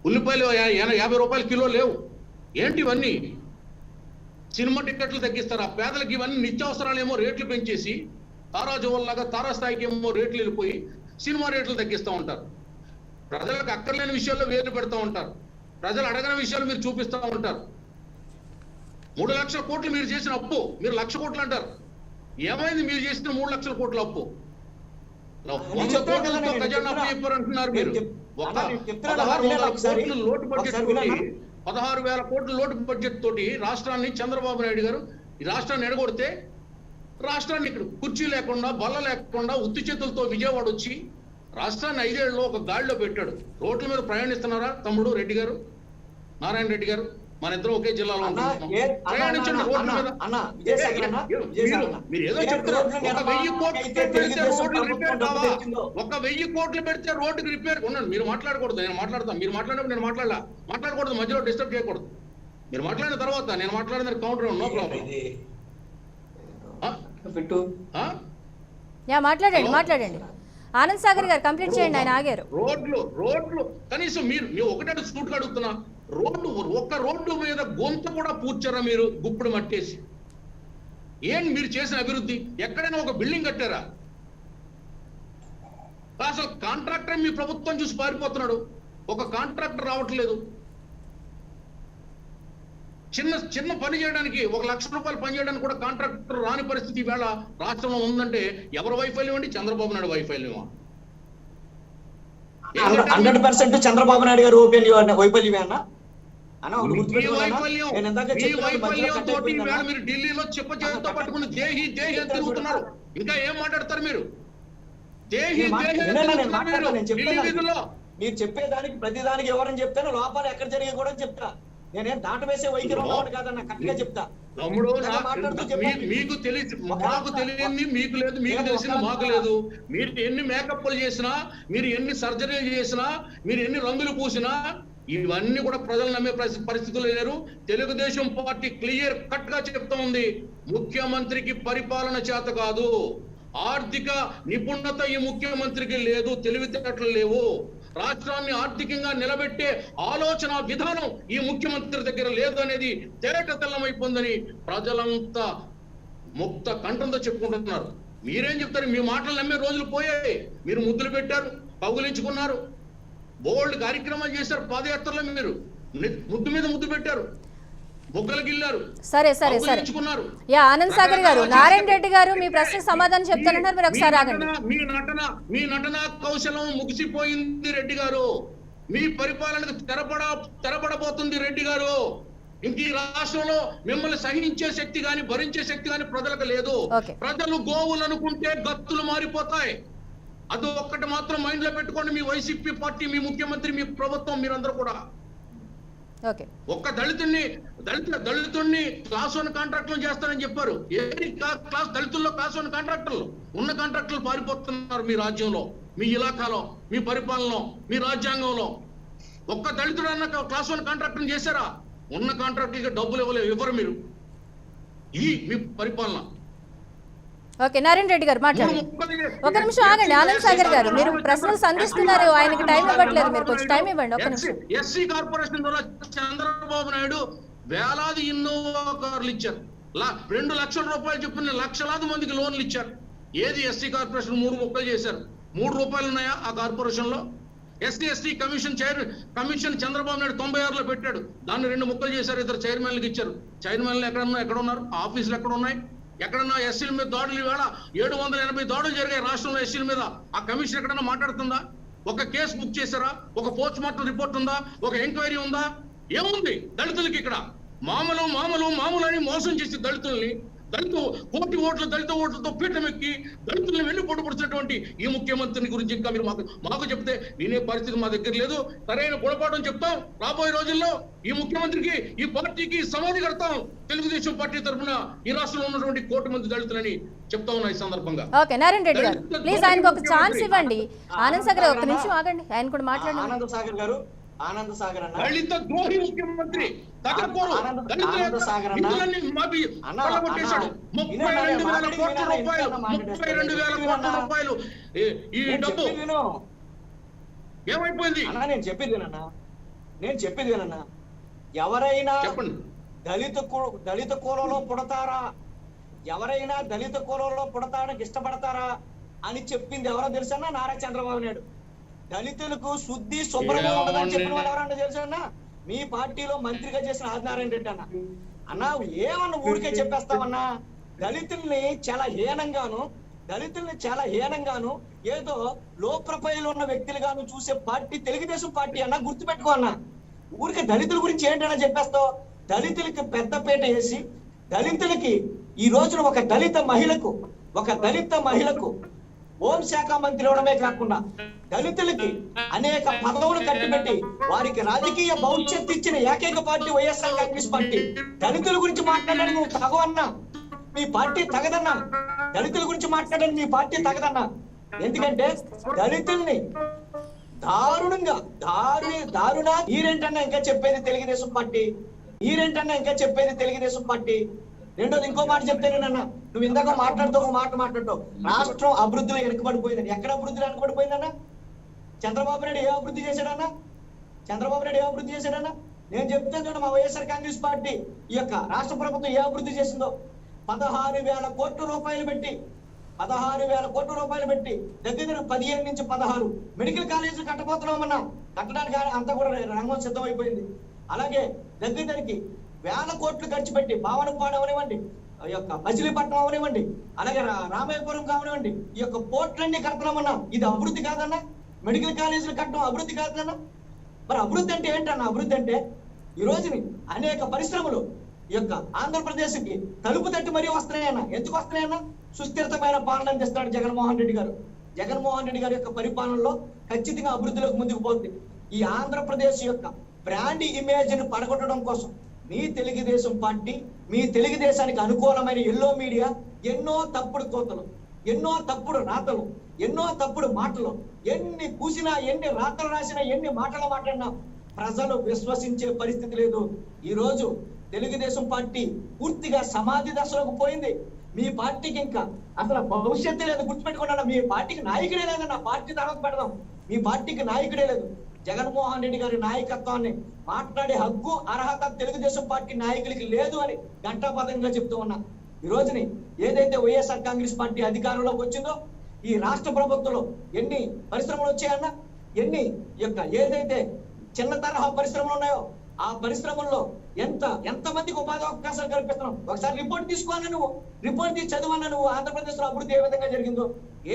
ఉల్లిపాయలు 50 రూపాయలు కిలో లేవు. ఏంటి ఇవన్నీ? సినిమా టికెట్లు తగ్గిస్తారు. ఆ పేదలకు ఇవన్నీ నిత్యావసరాలేమో రేట్లు పెంచేసి తారాజువల్లాగా తారాస్థాయికి ఏమో రేట్లు వెళ్ళిపోయి సినిమా రేట్లు తగ్గిస్తూ ఉంటారు. ప్రజలకు అక్కర్లేని విషయాల్లో వేలు పెడతా ఉంటారు. ప్రజలు అడగని విషయాలు మీరు చూపిస్తూ ఉంటారు. 3 లక్షల కోట్లు మీరు చేసిన అప్పు మీరు 1,00,000 కోట్లు అంటారు. ఏమైంది మీరు చేసిన 3 లక్షల కోట్ల అప్పు? 100 కోట్లతో ఖజానా అప్పు చెప్పారంటున్నారు మీరు. 16,000 లోటు బడ్జెట్ తోటి 16,000 కోట్ల లోటు బడ్జెట్ తోటి రాష్ట్రాన్ని చంద్రబాబు నాయుడు గారు ఈ రాష్ట్రాన్ని ఎడగొడితే, రాష్ట్రాన్ని ఇక్కడ కుర్చీ లేకుండా బల్ల లేకుండా ఉత్తి చేతులతో విజయవాడ వచ్చి రాష్ట్రాన్ని 5 ఏళ్లలో ఒక గాడిలో పెట్టాడు. రోడ్ల మీద ప్రయాణిస్తున్నారా తమ్ముడు రెడ్డి గారు, నారాయణ రెడ్డి గారు? మన ఇద్దరు ఒకే జిల్లాలో ప్రయాణించండి రోడ్ల మీద. మీరు ఏదో చెప్తున్నారు. 1,000 కోట్లు పెడితే రోడ్లు రిపేర్ కావా? 1,000 కోట్లు పెడితే రోడ్డుకి రిపేర్. ఉండండి, మీరు మాట్లాడకూడదు, నేను మాట్లాడతాను. మీరు మాట్లాడినప్పుడు నేను మాట్లాడకూడదు, మధ్యలో డిస్టర్బ్ చేయకూడదు. మీరు మాట్లాడిన తర్వాత నేను మాట్లాడిన కౌంటర్ నో ప్రాబ్లం. మాట్లాడండి ఆనంద్ సాగర్ గారు, కంప్లీట్ చేయండి, ఆయన ఆగారు. రోడ్లు కనీసం మీరు ఒకటే సూట్లు అడుగుతున్నా, ఒక్క రోడ్డు మీద గొంతు కూడా పూడ్చారా మీరు? గుప్పుడు మట్టేసి ఏం మీరు చేసిన అభివృద్ధి? ఎక్కడైనా ఒక బిల్డింగ్ కట్టారా? అసలు కాంట్రాక్టర్ మీ ప్రభుత్వం చూసి పారిపోతున్నాడు. ఒక కాంట్రాక్టర్ రావట్లేదు. చిన్న పని చేయడానికి 1 లక్ష రూపాయలు పని చేయడానికి కూడా కాంట్రాక్టర్ రాని పరిస్థితి ఈవేళ రాష్ట్రంలో ఉందంటే ఎవరి వైఫల్యం అండి? చంద్రబాబు నాయుడు వైఫల్యమా? 100% చంద్రబాబు నాయుడు గారు వైఫల్యమే అన్న. మీరు ఢిల్లీలో చెప్ప చేతితో పట్టుకుని దేహి దేహి అని తిరుగుతున్నారు. ఇంకా ఏం మాట్లాడతారు మీరు? దేహి మీరు చెప్పేదానికి ప్రతిదానికి ఎవరని చెప్తాను, లోపాలు ఎక్కడ జరిగే కూడా చెప్తా. నేనేం దాట వేసే వైఖరి ఉన్నవాడు కాదన్న, కరెక్ట్గా చెప్తా. మీకు తెలిసి మాకు తెలియంది మీకు లేదు, మీకు తెలిసింది మాకు లేదు. మీరు ఎన్ని మేకప్లు చేసినా, మీరు ఎన్ని సర్జరీలు చేసినా, మీరు ఎన్ని రంగులు పూసినా ఇవన్నీ కూడా ప్రజలు నమ్మే పరిస్థితులు లేరు. తెలుగుదేశం పార్టీ క్లియర్ కట్ గా చెప్తా ఉంది, ముఖ్యమంత్రికి పరిపాలన చేత కాదు, ఆర్థిక నిపుణత ఈ ముఖ్యమంత్రికి లేదు, తెలివితేటలు లేవు, రాష్ట్రాన్ని ఆర్థికంగా నిలబెట్టే ఆలోచన విధానం ఈ ముఖ్యమంత్రి దగ్గర లేదు అనేది తేట తెల్లమైపోయిందని ప్రజలంతా ముక్త కంఠంతో చెప్పుకుంటున్నారు. మీరేం చెప్తారు? మీ మాటలు నమ్మే రోజులు పోయాయి. మీరు ముద్దులు పెట్టారు, పగులించుకున్నారు, బోల్డ్ కార్యక్రమాలు చేశారు. పాదయాత్రలో మీరు ముద్దు మీద ముద్దు పెట్టారు, బొగ్గలు గిల్లారు, సరే యా ఆనంద్ సాగర్ గారు, నారాయణ రెడ్డి గారు మీ ప్రశ్నకు సమాధానం చెప్తారన్నారు. మీరు ఒకసారి ఆగండి. మీ నటన కౌశలం ముగిసిపోయింది రెడ్డి గారు. మీ పరిపాలనకు తెరపడబోతుంది రెడ్డి గారు. ఇంక ఈ రాష్ట్రంలో మిమ్మల్ని సహించే శక్తి గాని భరించే శక్తి గాని ప్రజలకు లేదు. ప్రజలు గోవులు అనుకుంటే గత్తులు మారిపోతాయి. అది ఒక్కటి మాత్రం మైండ్ లో పెట్టుకోండి. మీ వైసీపీ పార్టీ, మీ ముఖ్యమంత్రి, మీ ప్రభుత్వం, మీరందరూ కూడా ఒక్క దళితుడిని క్లాస్ 1 కాంట్రాక్టులు చేస్తారని చెప్పారు. దళితుల్లో క్లాస్ 1 కాంట్రాక్టర్లు ఉన్న కాంట్రాక్టులు పారిపోతున్నారు మీ రాజ్యంలో, మీ ఇలాకాలో, మీ పరిపాలనలో, మీ రాజ్యాంగంలో. ఒక్క దళితుడు అన్న క్లాస్ 1 కాంట్రాక్టులు చేశారా? ఉన్న కాంట్రాక్టులకి డబ్బులు ఎవరు మీరు? ఈ మీ పరిపాలన. ఓకే, నారాయణ రెడ్డి గారు మాట్లాడండి. ఒక నిమిషం ఆగండి. ఆనంద్ సాగర్ గారు, మీరు ప్రశ్నలు సంధిస్తున్నారు, ఆయనకి టైం ఇవ్వట్లేదు, మీరు కొంచెం టైం ఇవ్వండి. ఒక నిమిషం. ఎస్సీ కార్పొరేషన్ ద్వారా చంద్రబాబు నాయుడు వేలాది ఇన్నోవా కార్లు ఇచ్చారు. 2 లక్షల రూపాయలు చెప్పిన లక్షలాది మందికి లోన్లు ఇచ్చారు. ఏది ఎస్సీ కార్పొరేషన్ 3 ముక్కలు చేశారు. 3 రూపాయలు ఉన్నాయా ఆ కార్పొరేషన్ లో? ఎస్టీ కమిషన్ చంద్రబాబు నాయుడు 96లో పెట్టాడు. దాన్ని 2 ముక్కలు చేశారు. 2 చైర్మన్లకు ఇచ్చారు. చైర్మన్లు ఎక్కడ ఉన్నారు? ఆఫీసులు ఎక్కడ ఉన్నాయి? ఎక్కడన్నా ఎస్సీల మీద దాడులు ఈవేళ 780 దాడులు జరిగాయి రాష్ట్రంలో ఎస్సీల మీద. ఆ కమిషన్ ఎక్కడన్నా మాట్లాడుతుందా? ఒక కేసు బుక్ చేశారా? ఒక పోస్ట్ మార్టం రిపోర్ట్ ఉందా? ఒక ఎంక్వైరీ ఉందా? ఏముంది దళితులకి ఇక్కడ? మామూలు అని మోసం చేసి దళితుల్ని, కోటి ఓట్ల దళిత ఓట్లతో పీఠమెక్కి దళితులను వెన్నుపోటుపడుతున్నటువంటి ఈ ముఖ్యమంత్రిని గురించి ఇంకా మీరు మాకు చెప్తే వినే పరిస్థితి మా దగ్గర లేదు. సరైన గుణపాఠం చెప్తాం. రాబోయే రోజుల్లో ఈ ముఖ్యమంత్రికి, ఈ పార్టీకి సమాధి కడతాం. తెలుగుదేశం పార్టీ తరఫున ఈ రాష్ట్రంలో ఉన్నటువంటి 1 కోటి మంది దళితులని చెప్తా ఉన్నా ఈ సందర్భంగా. ఓకే, నారాయణ రెడ్డి గారు ప్లీజ్ ఆయనకు ఒక ఛాన్స్ ఇవ్వండి. ఆనంద్ సాగర్ ఒక నిమిషం ఆగండి, ఆయన కూడా మాట్లాడండి. ఆనంద్ సాగర్ గారు, ఆనంద్ సాగర్ అన్న, దళిత ద్రోహి ముఖ్యమంత్రి, ఆనంద్ సాగర్ అన్న, 32,000 కోట్ల రూపాయలు ఈ డబ్బు ఏమైపోయింది? నేను చెప్పేది వినన్నా. ఎవరైనా దళిత కులంలో పుడతారా, ఎవరైనా దళిత కులంలో పుడతానికి ఇష్టపడతారా అని చెప్పింది ఎవరో తెలుసన్నా? నారా చంద్రబాబు నాయుడు. దళితులకు శుద్ధి శుభ్రంగా ఉండదని చెప్పిన వాళ్ళు ఎవరన్నా తెలుసన్నా? మీ పార్టీలో మంత్రిగా చేసిన ఆదినారాయణ రెడ్డి అన్న ఏమన్నా ఊరికే చెప్పేస్తామన్నా? దళితుల్ని చాలా హీనంగాను ఏదో లో ప్రొఫైల్ ఉన్న వ్యక్తులుగాను చూసే పార్టీ తెలుగుదేశం పార్టీ అన్న, గుర్తుపెట్టుకో అన్న. ఊరికే దళితుల గురించి ఏంటన్నా చెప్పేస్తావు? దళితులకి పెద్దపీట వేసి, దళితులకి ఈ రోజున ఒక దళిత మహిళకు హోంశాఖ మంత్రి అవడమే కాకుండా దళితులకి అనేక పదవులు కట్టిపెట్టి వారికి రాజకీయ భవిష్యత్తు ఇచ్చిన ఏకైక పార్టీ వైఎస్ఆర్ కాంగ్రెస్ పార్టీ. దళితుల గురించి మాట్లాడడం నువ్వు తగవన్నా, మీ పార్టీ తగదన్నా. దళితుల గురించి మాట్లాడడం మీ పార్టీ తగదన్నా. ఎందుకంటే దళితుల్ని దారుణ ఈరేంటన్నా ఇంకా చెప్పేది తెలుగుదేశం పార్టీ. రెండోది ఇంకో మాట చెప్తేనేనన్నా, నువ్వు ఇందాక మాట్లాడుతావు రాష్ట్రం అభివృద్ధిలో వెనుకబడిపోయిందని. ఎక్కడ అభివృద్ధిలో వెనుకబడిపోయిందన్నా? చంద్రబాబు నాయుడు ఏ అభివృద్ధి చేశాడన్నా? నేను చెప్తాను చూడ, మా వైఎస్ఆర్ కాంగ్రెస్ పార్టీ ఈ యొక్క రాష్ట్ర ప్రభుత్వం ఏ అభివృద్ధి చేసిందో. 16,000 కోట్ల రూపాయలు పెట్టి 16,000 కోట్ల రూపాయలు పెట్టి దగ్గర 15 నుంచి 16 మెడికల్ కాలేజీలు కట్టబోతున్నామన్నా. కట్టడానికి అంతా కూడా రంగం సిద్ధమైపోయింది. అలాగే దగ్గరికి వేల కోట్లు ఖర్చు పెట్టి భావనపాడు అవనివ్వండి, ఈ యొక్క మచిలీపట్నం అవనివ్వండి, అలాగే రామాయపురం కావనివ్వండి, ఈ యొక్క పోర్ట్లన్నీ కడుతున్నామన్నా. ఇది అభివృద్ధి కాదన్నా? మెడికల్ కాలేజీలు కట్టడం అభివృద్ధి కాదన్నా? మరి అభివృద్ధి అంటే ఏంటన్నా? అభివృద్ధి అంటే ఈ రోజుని అనేక పరిశ్రమలు ఈ యొక్క ఆంధ్రప్రదేశ్కి తలుపు తట్టి మరీ వస్తున్నాయన్నా. ఎందుకు వస్తున్నాయన్నా? సుస్థిరతమైన పాలన అందిస్తాడు జగన్మోహన్ రెడ్డి గారు. జగన్మోహన్ రెడ్డి గారి యొక్క పరిపాలనలో ఖచ్చితంగా అభివృద్ధిలోకి ముందుకు పోతుంది. ఈ ఆంధ్రప్రదేశ్ యొక్క బ్రాండ్ ఇమేజ్ ని పడగొట్టడం కోసం మీ తెలుగుదేశం పార్టీ, మీ తెలుగుదేశానికి అనుకూలమైన ఎల్లో మీడియా ఎన్నో తప్పుడు కోతలు, ఎన్నో తప్పుడు రాతలు, ఎన్నో తప్పుడు మాటలు, ఎన్ని కూసినా, ఎన్ని రాతలు రాసినా, ఎన్ని మాటలు మాట్లాడినా ప్రజలు విశ్వసించే పరిస్థితి లేదు. ఈ రోజు తెలుగుదేశం పార్టీ పూర్తిగా సమాధి దశలోకి పోయింది. మీ పార్టీకి ఇంకా అసలు భవిష్యత్తు లేదు. గుర్తుపెట్టుకున్నా, మీ పార్టీకి నాయకుడే లేదన్న. పార్టీ తర్వాత పెడదాం. మీ పార్టీకి నాయకుడే లేదు. జగన్మోహన్ రెడ్డి గారి నాయకత్వాన్ని మాట్లాడే హక్కు, అర్హత తెలుగుదేశం పార్టీ నాయకులకి లేదు అని ఘంటాపథంగా చెప్తూ ఉన్నా. ఈ రోజుని ఏదైతే వైఎస్ఆర్ కాంగ్రెస్ పార్టీ అధికారంలోకి వచ్చిందో ఈ రాష్ట్ర ప్రభుత్వంలో ఎన్ని పరిశ్రమలు వచ్చాయన్నా, ఎన్ని యొక్క ఏదైతే చిన్న తరహా పరిశ్రమలు ఉన్నాయో ఆ పరిశ్రమల్లో ఎంతమందికి ఉపాధి అవకాశాలు కల్పిస్తున్నాం. ఒకసారి రిపోర్ట్ తీసుకోవాలా, నువ్వు రిపోర్ట్ తీసి చదివన్నా నువ్వు ఆంధ్రప్రదేశ్ లో అభివృద్ధి ఏ విధంగా జరిగిందో.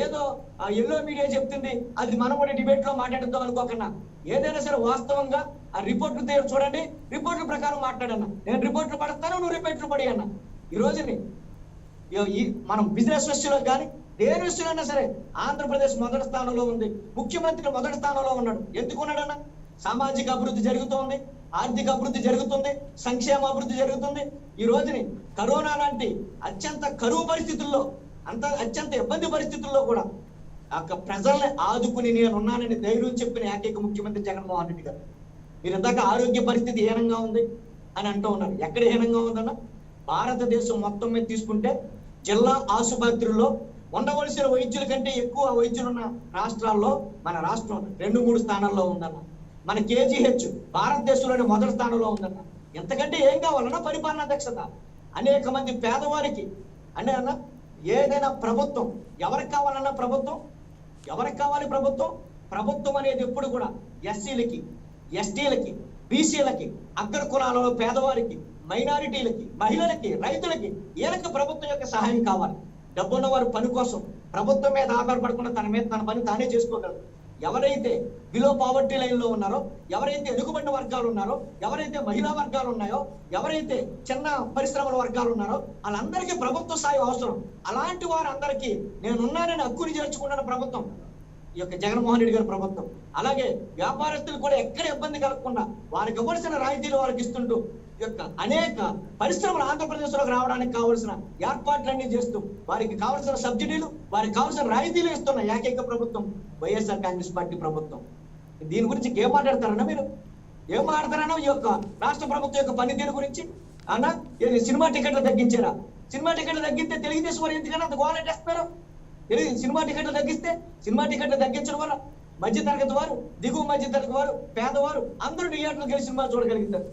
ఏదో ఆ ఎల్లో మీడియా చెప్తుంది, అది మనం కూడా డిబేట్ లో మాట్లాడుతాం అనుకోకన్నా. ఏదైనా సరే వాస్తవంగా ఆ రిపోర్ట్లు చూడండి, రిపోర్ట్ల ప్రకారం మాట్లాడన్నా. నేను రిపోర్ట్లు పడతాను, నువ్వు రిపోర్ట్లు పడి అన్నా. ఈ రోజుని మనం బిజినెస్ విషయంలో కానీ దేని విషయంలో అయినా సరే ఆంధ్రప్రదేశ్ మొదటి స్థానంలో ఉంది. ముఖ్యమంత్రి మొదటి స్థానంలో ఉన్నాడు. ఎందుకున్నాడన్నా? సామాజిక అభివృద్ధి జరుగుతోంది, ఆర్థిక అభివృద్ధి జరుగుతుంది, సంక్షేమ అభివృద్ధి జరుగుతుంది. ఈ రోజుని కరోనా లాంటి అత్యంత కరువు పరిస్థితుల్లో, అత్యంత ఇబ్బంది పరిస్థితుల్లో కూడా ప్రజల్ని ఆదుకుని నేనున్నానని ధైర్యం చెప్పిన ఏకైక ముఖ్యమంత్రి జగన్మోహన్ రెడ్డి గారు. మీరు ఇందాక ఆరోగ్య పరిస్థితి హీనంగా ఉంది అని అంటూ ఉన్నారు. ఎక్కడ హీనంగా ఉందన్న? భారతదేశం మొత్తం మీద తీసుకుంటే జిల్లా ఆసుపత్రుల్లో ఉండవలసిన వైద్యుల కంటే ఎక్కువ వైద్యులున్న రాష్ట్రాల్లో మన రాష్ట్రం 2-3 స్థానాల్లో ఉందన్న. మన కేజీహెచ్ భారతదేశంలోని మొదటి స్థానంలో ఉందన్న. ఎంతకంటే ఏం కావాలన్నా పరిపాలనా దక్షత. అనేక మంది పేదవారికి అంటే అన్న ఏదైనా ప్రభుత్వం ఎవరికి కావాలన్నా ప్రభుత్వం ఎవరికి కావాలి? ప్రభుత్వం అనేది ఎప్పుడు కూడా ఎస్సీలకి, ఎస్టీలకి, బీసీలకి, అగ్ర కులాలలో పేదవారికి, మైనారిటీలకి, మహిళలకి, రైతులకి వీళ్ళకి ప్రభుత్వం యొక్క సహాయం కావాలి. డబ్బున్న వారు పని కోసం ప్రభుత్వం మీద ఆధారపడకుండా తన పని తానే చేసుకోగలరు. ఎవరైతే బిలో పావర్టీ లైన్ లో ఉన్నారో, ఎవరైతే ఎదుగుబడిన వర్గాలు ఉన్నారో, ఎవరైతే మహిళా వర్గాలు ఉన్నాయో, ఎవరైతే చిన్న పరిశ్రమల వర్గాలు ఉన్నారో వాళ్ళందరికీ ప్రభుత్వ సాయం అవసరం. అలాంటి వారందరికీ నేనున్నానని హక్కుని చేర్చుకున్న ప్రభుత్వం ఈ యొక్క జగన్మోహన్ రెడ్డి గారి ప్రభుత్వం. అలాగే వ్యాపారస్తులు కూడా ఎక్కడ ఇబ్బంది కలగకుండా వారికి ఇవ్వాల్సిన రాయితీలు వారికి ఇస్తుంటూ ఈ యొక్క అనేక పరిశ్రమలు ఆంధ్రప్రదేశ్ లోకి రావడానికి కావాల్సిన ఏర్పాట్లన్నీ చేస్తూ వారికి కావాల్సిన సబ్సిడీలు, వారికి కావాల్సిన రాయితీలు ఇస్తున్న ఏకైక ప్రభుత్వం వైఎస్ఆర్ కాంగ్రెస్ పార్టీ ప్రభుత్వం. దీని గురించి ఏం మాట్లాడతారన్నా? మీరు ఏం మాట్లాడతారన్నా? ఈ యొక్క రాష్ట్ర ప్రభుత్వం యొక్క పనితీరు గురించి అన్నా? సినిమా టికెట్లు తగ్గించారా? సినిమా టికెట్లు తగ్గిస్తే తెలుగుదేశం వారు ఎందుకన్నా అంత గోలెట్టేస్తున్నారు? సినిమా టికెట్లు తగ్గిస్తే, సినిమా టికెట్లు తగ్గించడం వల్ల మధ్య తరగతి వారు, దిగువ మధ్య తరగతి వారు, పేదవారు అందరూ థియేటర్లకు వెళ్ళి సినిమా చూడగలుగుతారు.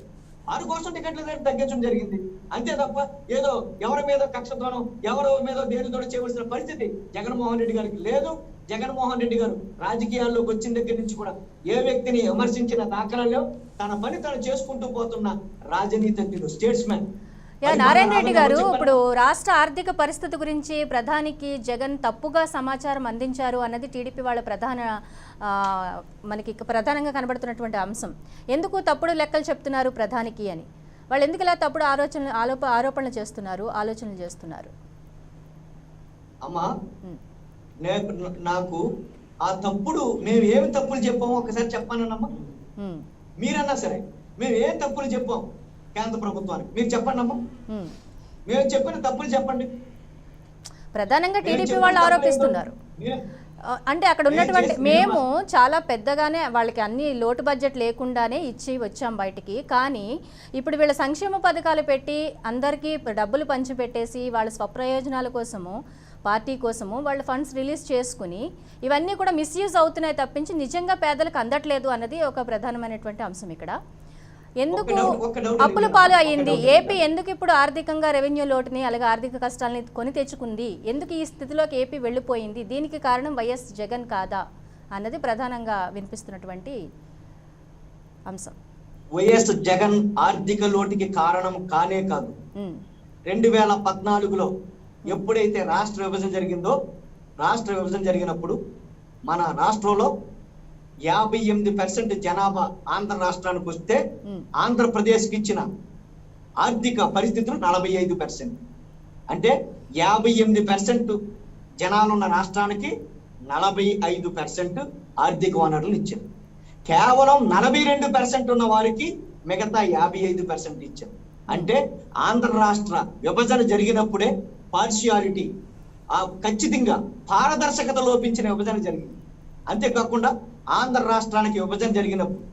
వారి కోసం టికెట్ల రేటు తగ్గించడం జరిగింది. అంతే తప్ప ఏదో ఎవరి మీద కక్షతోనో ఎవరి మీద దేనితోనో చేయవలసిన పరిస్థితి జగన్మోహన్ రెడ్డి గారికి లేదు. జగన్మోహన్ రెడ్డి గారు రాజకీయాల్లోకి వచ్చిన దగ్గర నుంచి కూడా ఏ వ్యక్తిని విమర్శించిన దాఖలాలు, తన పని తను చేసుకుంటూ పోతున్న రాజనీతిజ్ఞుడు, స్టేట్స్మెన్. నారాయణ రెడ్డి గారు, ఇప్పుడు రాష్ట్ర ఆర్థిక పరిస్థితి గురించి ప్రధానికి జగన్ తప్పుగా సమాచారం అందించారు అన్నది టీడీపీ వాళ్ళ మనకి ప్రధానంగా కనబడుతున్నటువంటి అంశం. ఎందుకు తప్పుడు లెక్కలు చెప్తున్నారు ప్రధానికి అని? వాళ్ళు ఎందుకు ఇలా తప్పుడు ఆరోపణలు చేస్తున్నారు, ఆలోచనలు చేస్తున్నారు? అమ్మా, నాకు ఆ తప్పుడు మేము ఏమి తప్పులు చెప్పామో ఒకసారి చెప్పానమ్మా. మీరన్నా సరే మేము ఏం తప్పులు చెప్పాం కేంద్ర ప్రభుత్వానికి మీరు చెప్పండి అమ్మా. మేము చెప్పిన తప్పులు చెప్పండి. ప్రధానంగా టీడీపీ వాళ్ళు ఆరోపిస్తున్నారు. అంటే అక్కడ ఉన్నటువంటి మేము చాలా పెద్దగానే వాళ్ళకి అన్ని లోటు బడ్జెట్ లేకుండానే ఇచ్చి వచ్చాం బయటికి. కానీ ఇప్పుడు వీళ్ళ సంక్షేమ పథకాలు పెట్టి అందరికీ డబ్బులు పంచిపెట్టేసి వాళ్ళ స్వప్రయోజనాల కోసము, పార్టీ కోసము వాళ్ళు ఫండ్స్ రిలీజ్ చేసుకుని ఇవన్నీ కూడా మిస్యూజ్ అవుతున్నాయి తప్పించి నిజంగా పేదలకు అందట్లేదు అన్నది ఒక ప్రధానమైనటువంటి అంశం ఇక్కడ. ఎందుకు ఒక్క డౌట్ అప్పుల పాలు అయ్యింది ఏపీ? ఎందుకు ఇప్పుడు ఆర్థికంగా రెవెన్యూ లోటుని అలాగే ఆర్థిక కష్టాలని కొని తెచ్చుకుంది? ఎందుకు ఈ స్థితిలోకి ఏపీ వెళ్ళిపోయింది? దీనికి కారణం వైఎస్ జగన్ కాదా అన్నది ప్రధానంగా వినిపిస్తున్నటువంటి అంశం. వైఎస్ జగన్ ఆర్థిక లోటుకి కారణం కానే కాదు. 2014లో ఎప్పుడైతే రాష్ట్ర విభజన జరిగిందో, రాష్ట్ర విభజన జరిగినప్పుడు మన రాష్ట్రంలో 58% జనాభా ఆంధ్ర రాష్ట్రానికి వస్తే ఆంధ్రప్రదేశ్కి ఇచ్చిన ఆర్థిక పరిస్థితులు 45%. అంటే 58% జనాలున్న రాష్ట్రానికి 45% ఆర్థిక వనరులు ఇచ్చారు. కేవలం 42% ఉన్న వారికి మిగతా 55% ఇచ్చారు. అంటే ఆంధ్ర రాష్ట్ర విభజన జరిగినప్పుడే పార్షియాలిటీ, ఖచ్చితంగా పారదర్శకత లోపించిన విభజన జరిగింది. అంతేకాకుండా ఆంధ్ర రాష్ట్రానికి విభజన జరిగినప్పుడు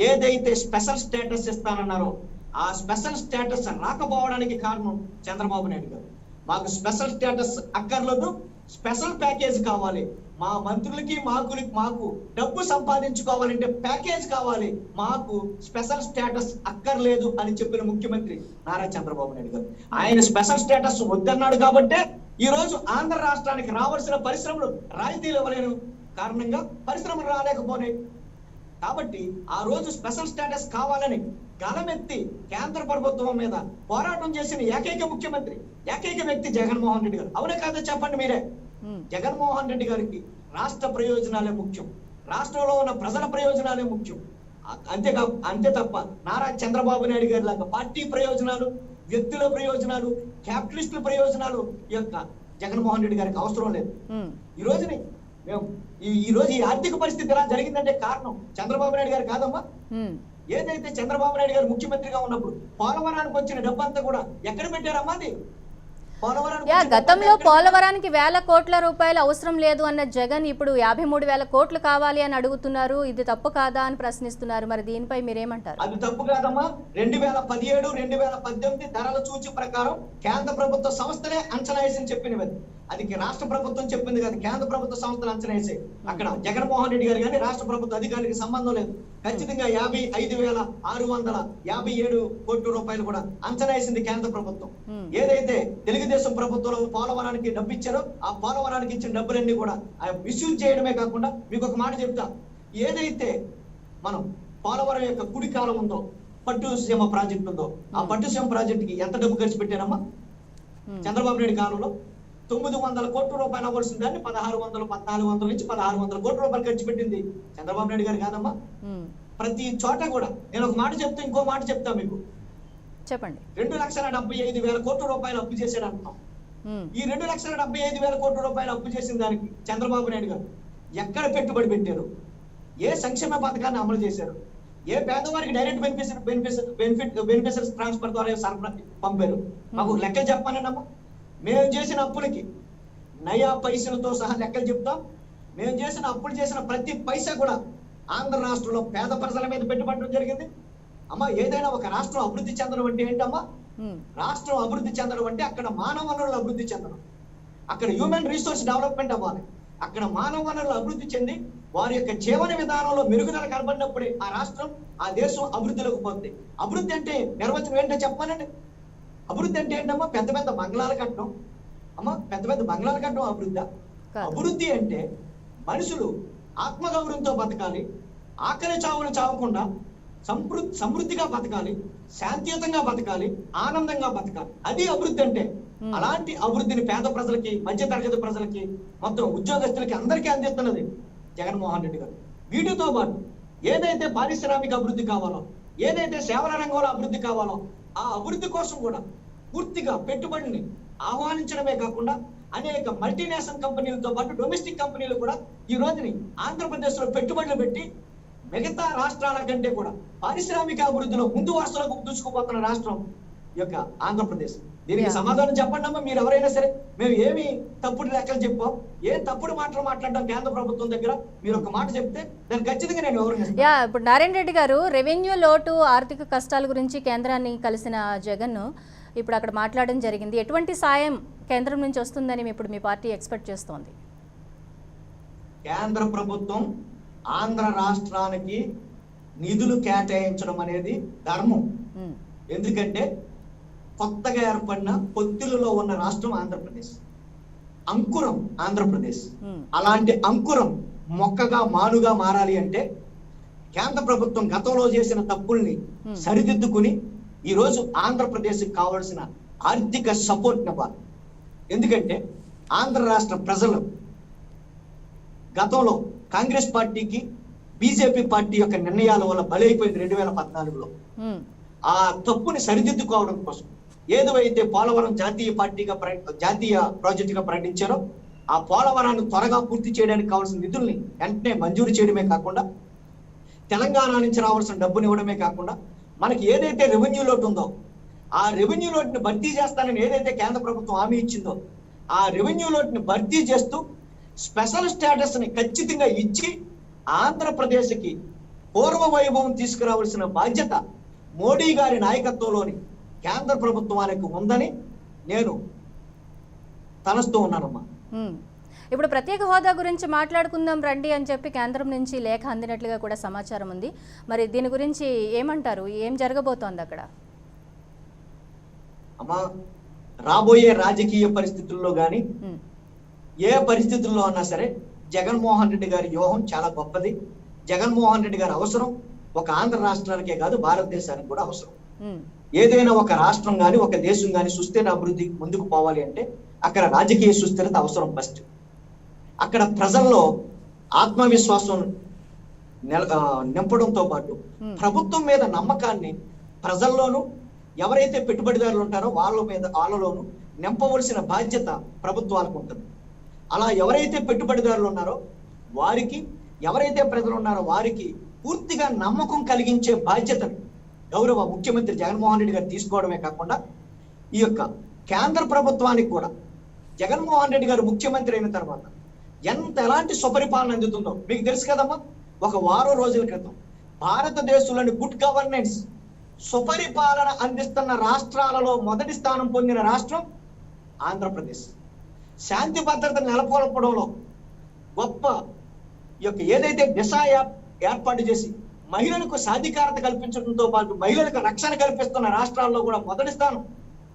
ఏదైతే స్పెషల్ స్టేటస్ ఇస్తానన్నారో ఆ స్పెషల్ స్టేటస్ రాకపోవడానికి కారణం చంద్రబాబు నాయుడు గారు. మాకు స్పెషల్ స్టేటస్ అక్కర్లేదు, స్పెషల్ ప్యాకేజ్ కావాలి, మా మంత్రులకి మాకు డబ్బు సంపాదించుకోవాలంటే ప్యాకేజ్ కావాలి, మాకు స్పెషల్ స్టేటస్ అక్కర్లేదు అని చెప్పిన ముఖ్యమంత్రి నారా చంద్రబాబు నాయుడు గారు. ఆయన స్పెషల్ స్టేటస్ వద్దన్నాడు కాబట్టే ఈ రోజు ఆంధ్ర రాష్ట్రానికి రావాల్సిన పరిశ్రమలు రాయితీలు ఇవ్వలేని కారణంగా పరిశ్రమలు రాలేకపోయినాయి. కాబట్టి ఆ రోజు స్పెషల్ స్టేటస్ కావాలని గలమెత్తి కేంద్ర ప్రభుత్వం మీద పోరాటం చేసిన ఏకైక ముఖ్యమంత్రి, ఏకైక వ్యక్తి జగన్మోహన్ రెడ్డి గారు. అవునే కాదో చెప్పండి మీరే. జగన్మోహన్ రెడ్డి గారికి రాష్ట్ర ప్రయోజనాలే ముఖ్యం, రాష్ట్రంలో ఉన్న ప్రజల ప్రయోజనాలే ముఖ్యం. అంతే తప్ప నారా చంద్రబాబు నాయుడు గారి లాగా పార్టీ ప్రయోజనాలు, వ్యక్తుల ప్రయోజనాలు, క్యాపిటలిస్టుల ప్రయోజనాలు యొక్క జగన్మోహన్ రెడ్డి గారికి అవసరం లేదు. ఈ రోజు ఈ ఆర్థిక పరిస్థితి ఎలా జరిగిందంటే కారణం చంద్రబాబు నాయుడు గారు కాదమ్మా. ఏదైతే చంద్రబాబు నాయుడు గారు ముఖ్యమంత్రిగా ఉన్నప్పుడు పోలవరానికి వచ్చిన డబ్బంతా కూడా ఎక్కడ పెట్టారమ్మా? అది గతంలో పోలవరానికి 1000 కోట్ల రూపాయలు అవసరం లేదు అన్న జగన్ ఇప్పుడు 53,000 కోట్లు కావాలి అని అడుగుతున్నారు. ఇది తప్పు కాదా అని ప్రశ్నిస్తున్నారు. మరి దీనిపై మీరేమంటారు? అది తప్పు కాదమ్మా. 2017, 2018 ధరల సూచి ప్రకారం కేంద్ర ప్రభుత్వ సంస్థలే అంచనా వేసి చెప్పినవి. అది రాష్ట్ర ప్రభుత్వం చెప్పింది కాదు, కేంద్ర ప్రభుత్వ సంస్థలు అంచనా వేసే. అక్కడ జగన్మోహన్ రెడ్డి గారు కానీ రాష్ట్ర ప్రభుత్వ అధికారులకి సంబంధం లేదు. ఖచ్చితంగా 55,657 కోట్ల రూపాయలు కూడా అంచనా వేసింది కేంద్ర ప్రభుత్వం. ఏదైతే తెలుగుదేశం ప్రభుత్వంలో పోలవరానికి డబ్బు ఇచ్చారో ఆ పోలవరానికి ఇచ్చిన డబ్బులన్నీ కూడా మిస్యూజ్ చేయడమే కాకుండా, మీకు ఒక మాట చెప్తా, ఏదైతే మనం పోలవరం యొక్క కుడి కాలం ఉందో, పట్టుసీమ ప్రాజెక్ట్ ఉందో, ఆ పట్టుసీమ ప్రాజెక్టుకి ఎంత డబ్బు ఖర్చు పెట్టారమ్మా? చంద్రబాబు నాయుడు కాలంలో 900 కోట్ల రూపాయలు అవ్వాల్సిన దాన్ని 1400 నుంచి 1600 కోట్ల రూపాయలు ఖర్చు పెట్టింది చంద్రబాబు నాయుడు గారు కాదమ్మా. ప్రతి చోట కూడా నేను ఒక మాట చెప్తా, ఇంకో మాట చెప్తా మీకు. చెప్పండి. 2,75,000 కోట్ల రూపాయలు అప్పు చేశాడు అంటాం. ఈ 2,75,000 కోట్ల రూపాయలు అప్పు చేసిన దానికి చంద్రబాబు నాయుడు గారు ఎక్కడ పెట్టుబడి పెట్టారు? ఏ సంక్షేమ పథకాన్ని అమలు చేశారు? ఏ పేదవారికి డైరెక్ట్ బెనిఫిషియరీస్ ట్రాన్స్ఫర్ ద్వారా సరఫరా పంపారు? మాకు లెక్కలు చెప్పానండి అమ్మా. మేము చేసిన అప్పులకి నయా పైసలతో సహా లెక్కలు చెప్తాం. మేము చేసిన అప్పులు చేసిన ప్రతి పైసా కూడా ఆంధ్ర రాష్ట్రంలో పేద ప్రజల మీద పెట్టుబడడం జరిగింది. అమ్మా, ఏదైనా ఒక రాష్ట్రం అభివృద్ధి చెందడం అంటే ఏంటమ్మా? రాష్ట్రం అభివృద్ధి చెందడం అంటే అక్కడ మానవ వనరులు అభివృద్ధి చెందడం, అక్కడ హ్యూమన్ రిసోర్స్ డెవలప్మెంట్ అవ్వాలి. అక్కడ మానవ వనరులు అభివృద్ధి చెంది వారి యొక్క జీవన విధానంలో మెరుగుదల కనబడినప్పుడే ఆ రాష్ట్రం, ఆ దేశం అభివృద్ధిలోకి పోతుంది. అభివృద్ధి అంటే నిర్వచనం ఏంటో చెప్పానండి. అభివృద్ధి అంటే ఏంటమ్మా? పెద్ద పెద్ద బంగ్లాలు కట్టడం. అమ్మా, పెద్ద పెద్ద బంగ్లాలు కట్టడం అభివృద్ధి? అభివృద్ధి అంటే మనుషులు ఆత్మగౌరవంతో బతకాలి, ఆకలి చావును చావకుండా సమృద్ధిగా బతకాలి, శాంతియుతంగా బతకాలి, ఆనందంగా బతకాలి. అది అభివృద్ధి అంటే. అలాంటి అభివృద్ధిని పేద ప్రజలకి, మధ్య తరగతి ప్రజలకి, మొత్తం ఉద్యోగస్తులకి అందరికీ అందిస్తున్నది జగన్మోహన్ రెడ్డి గారు. వీటితో పాటు ఏదైతే పారిశ్రామిక అభివృద్ధి కావాలో, ఏదైతే సేవల రంగంలో అభివృద్ధి కావాలో ఆ అభివృద్ధి కోసం కూడా పూర్తిగా పెట్టుబడిని ఆహ్వానించడమే కాకుండా అనేక మల్టీనేషనల్ కంపెనీలతో పాటు డొమెస్టిక్ కంపెనీలు కూడా ఈ రోజుని ఆంధ్రప్రదేశ్ లో పెట్టుబడులు పెట్టి మిగతా రాష్ట్రాల కంటే కూడా పారిశ్రామిక అభివృద్ధిలో ముందు వరుసలోకి దూసుకుపోతున్న రాష్ట్రం యొక్క ఆంధ్రప్రదేశ్. దీనికి సమాధానం చెప్పండి అమ్మా. మీరు ఎవరైనా సరే, మేము ఏమి తప్పుడు లెక్కలు చెప్పాం, ఏ తప్పుడు మాటలు మాట్లాడడం కేంద్ర ప్రభుత్వం దగ్గర మీరు ఒక మాట చెప్తే దాన్ని ఖచ్చితంగా నేను వివరిస్తాను. ఇప్పుడు నారాయణ రెడ్డి గారు, రెవెన్యూ లోటు, ఆర్థిక కష్టాల గురించి కేంద్రాన్ని కలిసిన జగన్ ఇప్పుడు అక్కడ మాట్లాడడం జరిగింది. ఎటువంటి సాయం కేంద్రం నుంచి వస్తుందని ఇప్పుడు మీ పార్టీ ఎక్స్పెక్ట్ చేస్తోంది? కేంద్ర ప్రభుత్వం ఆంధ్ర రాష్ట్రానికి నిధులు కేటాయించడం అనేది ధర్మం. ఉమ్, ఎందుకంటే కొత్తగా ఏర్పడిన పొత్తిలలో ఉన్న రాష్ట్రం ఆంధ్రప్రదేశ్, అంకురం ఆంధ్రప్రదేశ్. ఉమ్, అలాంటి అంకురం మొక్కగా మానుగా మారాలి అంటే కేంద్ర ప్రభుత్వం గతంలో చేసిన తప్పుల్ని సరిదిద్దుకుని ఈరోజు ఆంధ్రప్రదేశ్కి కావాల్సిన ఆర్థిక సపోర్ట్ ఇవ్వాలి. ఎందుకంటే ఆంధ్ర రాష్ట్ర ప్రజలు గతంలో కాంగ్రెస్ పార్టీకి బీజేపీ పార్టీ యొక్క నిర్ణయాల వల్ల బలైపోయింది 2014లో. ఉమ్, ఆ తప్పుని సరిదిద్దుకోవడం కోసం ఏదైతే పోలవరం జాతీయ ప్రాజెక్టుగా ప్రకటించారో ఆ పోలవరాన్ని త్వరగా పూర్తి చేయడానికి కావాల్సిన నిధుల్ని వెంటనే మంజూరు చేయడమే కాకుండా తెలంగాణ నుంచి రావాల్సిన డబ్బుని ఇవ్వడమే కాకుండా మనకి ఏదైతే రెవెన్యూ లోటు ఉందో ఆ రెవెన్యూ లోటుని భర్తీ చేస్తానని ఏదైతే కేంద్ర ప్రభుత్వం హామీ ఇచ్చిందో ఆ రెవెన్యూ లోటుని భర్తీ చేస్తూ స్పెషల్ స్టేటస్ ని ఖచ్చితంగా ఇచ్చి ఆంధ్రప్రదేశ్కి పూర్వ వైభవం తీసుకురావాల్సిన బాధ్యత మోడీ గారి నాయకత్వంలోని కేంద్ర ప్రభుత్వానికి ఉందని నేను తలస్తూ ఉన్నానమ్మా. ఉమ్. ఇప్పుడు ప్రత్యేక హోదా గురించి మాట్లాడుకుందాం రండి అని చెప్పి కేంద్రం నుంచి లేఖ అందినట్లుగా కూడా సమాచారం ఉంది. మరి దీని గురించి ఏమంటారు? ఏం జరగబోతోంది అక్కడ? అమ్మా, రాబోయే రాజకీయ పరిస్థితుల్లో కానీ ఉమ్, ఏ పరిస్థితుల్లో అన్నా సరే జగన్మోహన్ రెడ్డి గారి వ్యూహం చాలా గొప్పది. జగన్మోహన్ రెడ్డి గారి అవసరం ఒక ఆంధ్ర రాష్ట్రానికే కాదు, భారతదేశానికి కూడా అవసరం. ఉమ్, ఏదైనా ఒక రాష్ట్రం కానీ ఒక దేశం కానీ సుస్థిర అభివృద్ధి ముందుకు పోవాలి అంటే అక్కడ రాజకీయ సుస్థిరత అవసరం. ఫస్ట్ అక్కడ ప్రజల్లో ఆత్మవిశ్వాసం నింపడంతో పాటు ప్రభుత్వం మీద నమ్మకాన్ని ప్రజల్లోనూ ఎవరైతే పెట్టుబడిదారులు ఉంటారో వాళ్ళలోనూ నింపవలసిన బాధ్యత ప్రభుత్వాలకు ఉంటుంది. అలా ఎవరైతే పెట్టుబడిదారులు ఉన్నారో వారికి, ఎవరైతే ప్రజలు ఉన్నారో వారికి పూర్తిగా నమ్మకం కలిగించే బాధ్యతను గౌరవ ముఖ్యమంత్రి జగన్మోహన్ రెడ్డి గారు తీసుకోవడమే కాకుండా ఈ యొక్క కేంద్ర ప్రభుత్వానికి కూడా జగన్మోహన్ రెడ్డి గారు ముఖ్యమంత్రి అయిన తర్వాత ఎలాంటి సుపరిపాలన అందుతుందో మీకు తెలుసు కదమ్మా. ఒక వారం రోజుల క్రితం భారతదేశంలోని గుడ్ గవర్నెన్స్ సుపరిపాలన అందిస్తున్న రాష్ట్రాలలో మొదటి స్థానం పొందిన రాష్ట్రం ఆంధ్రప్రదేశ్. శాంతి భద్రతను నెలకొల్పడంలో గొప్ప ఏదైతే దిశ ఏర్పాటు చేసి మహిళలకు సాధికారత కల్పించడంతో పాటు మహిళలకు రక్షణ కల్పిస్తున్న రాష్ట్రాల్లో కూడా మొదటి స్థానం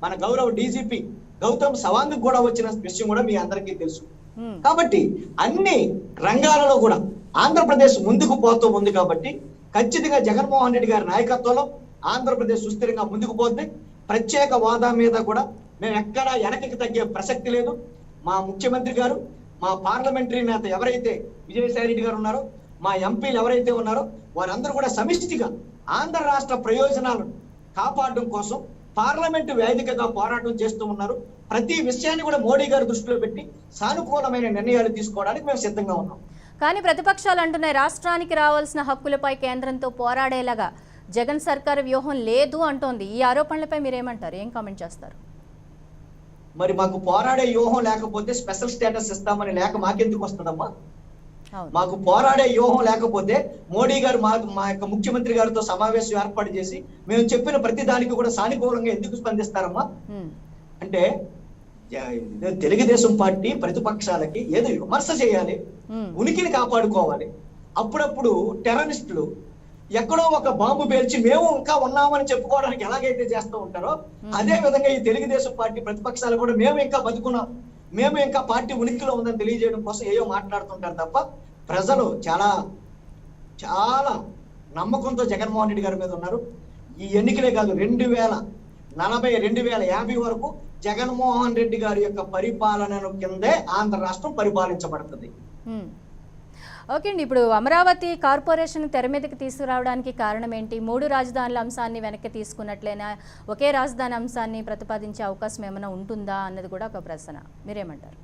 మన గౌరవ డీజీపీ గౌతమ్ సవాంగ్ కూడా వచ్చిన విషయం కూడా మీ అందరికీ తెలుసు. కాబట్టి అన్ని రంగాలలో కూడా ఆంధ్రప్రదేశ్ ముందుకు పోతూ ఉంది. కాబట్టి ఖచ్చితంగా జగన్మోహన్ రెడ్డి గారి నాయకత్వంలో ఆంధ్రప్రదేశ్ సుస్థిరంగా ముందుకు పోతే ప్రత్యేక హోదా మీద కూడా మేము ఎక్కడా వెనక్కి తగ్గే ప్రసక్తి లేదు. మా ముఖ్యమంత్రి గారు, మా పార్లమెంటరీ నేత ఎవరైతే విజయసాయి రెడ్డి గారు ఉన్నారో, మా ఎంపీలు ఎవరైతే ఉన్నారో వారందరూ కూడా సమిష్టిగా ఆంధ్ర రాష్ట్ర ప్రయోజనాలను కాపాడడం కోసం పార్లమెంటు వేదికగా పోరాటం చేస్తూ ఉన్నారు. ప్రతి విషయాన్ని కూడా మోడీ గారు దృష్టిలో పెట్టి సానుకూలమైన నిర్ణయాలు తీసుకోవడానికి మేము సిద్ధంగా ఉన్నాం. కానీ ప్రతిపక్షాలు అంటున్నాయి రాష్ట్రానికి రావాల్సిన హక్కులపై కేంద్రంతో పోరాడేలాగా జగన్ సర్కార్ వ్యూహం లేదు అంటోంది. ఈ ఆరోపణలపై మీరేమంటారు? ఏం కామెంట్ చేస్తారు? మరి మాకు పోరాడే వ్యూహం లేకపోతే స్పెషల్ స్టేటస్ ఇస్తామని లేక మాకెందుకు వస్తుందమ్మా? మాకు పోరాడే వ్యూహం లేకపోతే మోడీ గారు మా యొక్క ముఖ్యమంత్రి గారితో సమావేశం ఏర్పాటు చేసి మేము చెప్పిన ప్రతి దానికి కూడా సానుకూలంగా ఎందుకు స్పందిస్తారమ్మా? అంటే తెలుగుదేశం పార్టీ ప్రతిపక్షాలకి ఏదో విమర్శ చేయాలి, ఉనికిని కాపాడుకోవాలి. అప్పుడప్పుడు టెర్రరిస్టులు ఎక్కడో ఒక బాంబు పేల్చి మేము ఇంకా ఉన్నామని చెప్పుకోవడానికి ఎలాగైతే చేస్తూ ఉంటారో అదే విధంగా ఈ తెలుగుదేశం పార్టీ ప్రతిపక్షాలు కూడా మేము ఇంకా బతుకున్నాం, మేము ఇంకా పార్టీ ఉనికిలో ఉందని తెలియజేయడం కోసం ఏవో మాట్లాడుతుంటారు తప్ప ప్రజలు చాలా చాలా నమ్మకంతో జగన్మోహన్ రెడ్డి గారి మీద ఉన్నారు. ఈ ఎన్నికలే కాదు 2040, 2050 వరకు జగన్మోహన్ రెడ్డి గారి యొక్క పరిపాలనను కిందే ఆంధ్ర రాష్ట్రం పరిపాలించబడుతుంది. ఓకే అండి, ఇప్పుడు అమరావతి కార్పొరేషన్ తెర మీదకి తీసుకురావడానికి కారణం ఏంటి? 3 రాజధానుల అంశాన్ని వెనక్కి తీసుకున్నట్లయినా ఒకే రాజధాని అంశాన్ని ప్రతిపాదించే అవకాశం ఏమైనా ఉంటుందా అన్నది కూడా ఒక ప్రశ్న. మీరేమంటారు?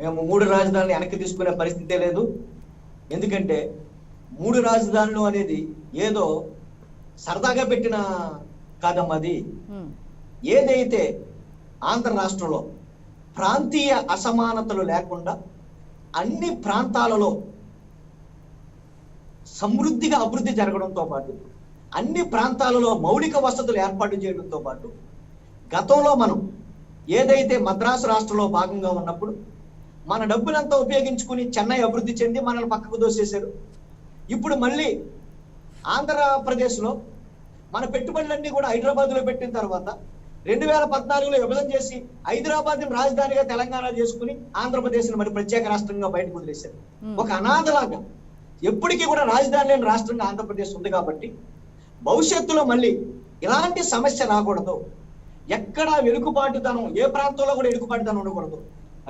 మేము 3 రాజధానులు వెనక్కి తీసుకునే పరిస్థితే లేదు. ఎందుకంటే 3 రాజధానులు అనేది ఏదో సరదాగా పెట్టిన కాదమ్మది. ఏదైతే ఆంధ్ర రాష్ట్రంలో ప్రాంతీయ అసమానతలు లేకుండా అన్ని ప్రాంతాలలో సమృద్ధిగా అభివృద్ధి జరగడంతో పాటు అన్ని ప్రాంతాలలో మౌలిక వసతులు ఏర్పాటు చేయడంతో పాటు గతంలో మనం ఏదైతే మద్రాసు రాష్ట్రంలో భాగంగా ఉన్నప్పుడు మన డబ్బులంతా ఉపయోగించుకుని చెన్నై అభివృద్ధి చెంది మనల్ని పక్కకు దోసేశారు. ఇప్పుడు మళ్ళీ ఆంధ్రప్రదేశ్లో మన పెట్టుబడులన్నీ కూడా హైదరాబాద్లో పెట్టిన తర్వాత 2014లో విభజన చేసి హైదరాబాద్ రాజధానిగా తెలంగాణ చేసుకుని ఆంధ్రప్రదేశ్ మరి ప్రత్యేక రాష్ట్రంగా బయటకు వదిలేశారు. ఒక అనాథలాగా ఎప్పటికీ కూడా రాజధాని లేని రాష్ట్రంగా ఆంధ్రప్రదేశ్ ఉంది. కాబట్టి భవిష్యత్తులో మళ్ళీ ఇలాంటి సమస్య రాకూడదు. ఎక్కడ వెనుకబాటుతనం, ఏ ప్రాంతంలో కూడా వెనుకబాటుతనం ఉండకూడదు.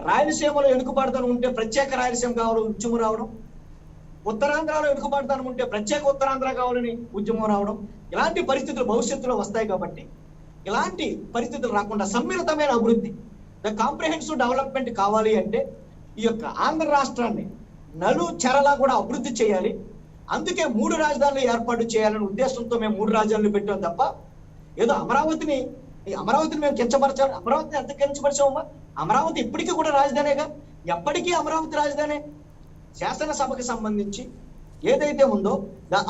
రాయలసీమలో వెనుకబాటుతనం ఉంటే ప్రత్యేక రాయలసీమ కావాలని ఉద్యమం రావడం, ఉత్తరాంధ్రలో వెనుకబాటుతనం ఉంటే ప్రత్యేక ఉత్తరాంధ్ర కావాలని ఉద్యమం రావడం, ఇలాంటి పరిస్థితులు భవిష్యత్తులో వస్తాయి. కాబట్టి ఇలాంటి పరిస్థితులు రాకుండా సమ్మిళితమైన అభివృద్ధి, ద కాంప్రిహెన్సివ్ డెవలప్మెంట్ కావాలి అంటే ఈ యొక్క ఆంధ్ర రాష్ట్రాన్ని నలు చెరలా కూడా అభివృద్ధి చేయాలి. అందుకే 3 రాజధానులు ఏర్పాటు చేయాలనే ఉద్దేశంతో మేము 3 రాజధానులు పెట్టాం తప్ప ఏదో అమరావతిని మేము కించపరచాలి. అమరావతిని ఎంత కించపరిచామమ్మా? అమరావతి ఇప్పటికీ కూడా రాజధానేగా, ఎప్పటికీ అమరావతి రాజధానే. శాసనసభకు సంబంధించి ఏదైతే ఉందో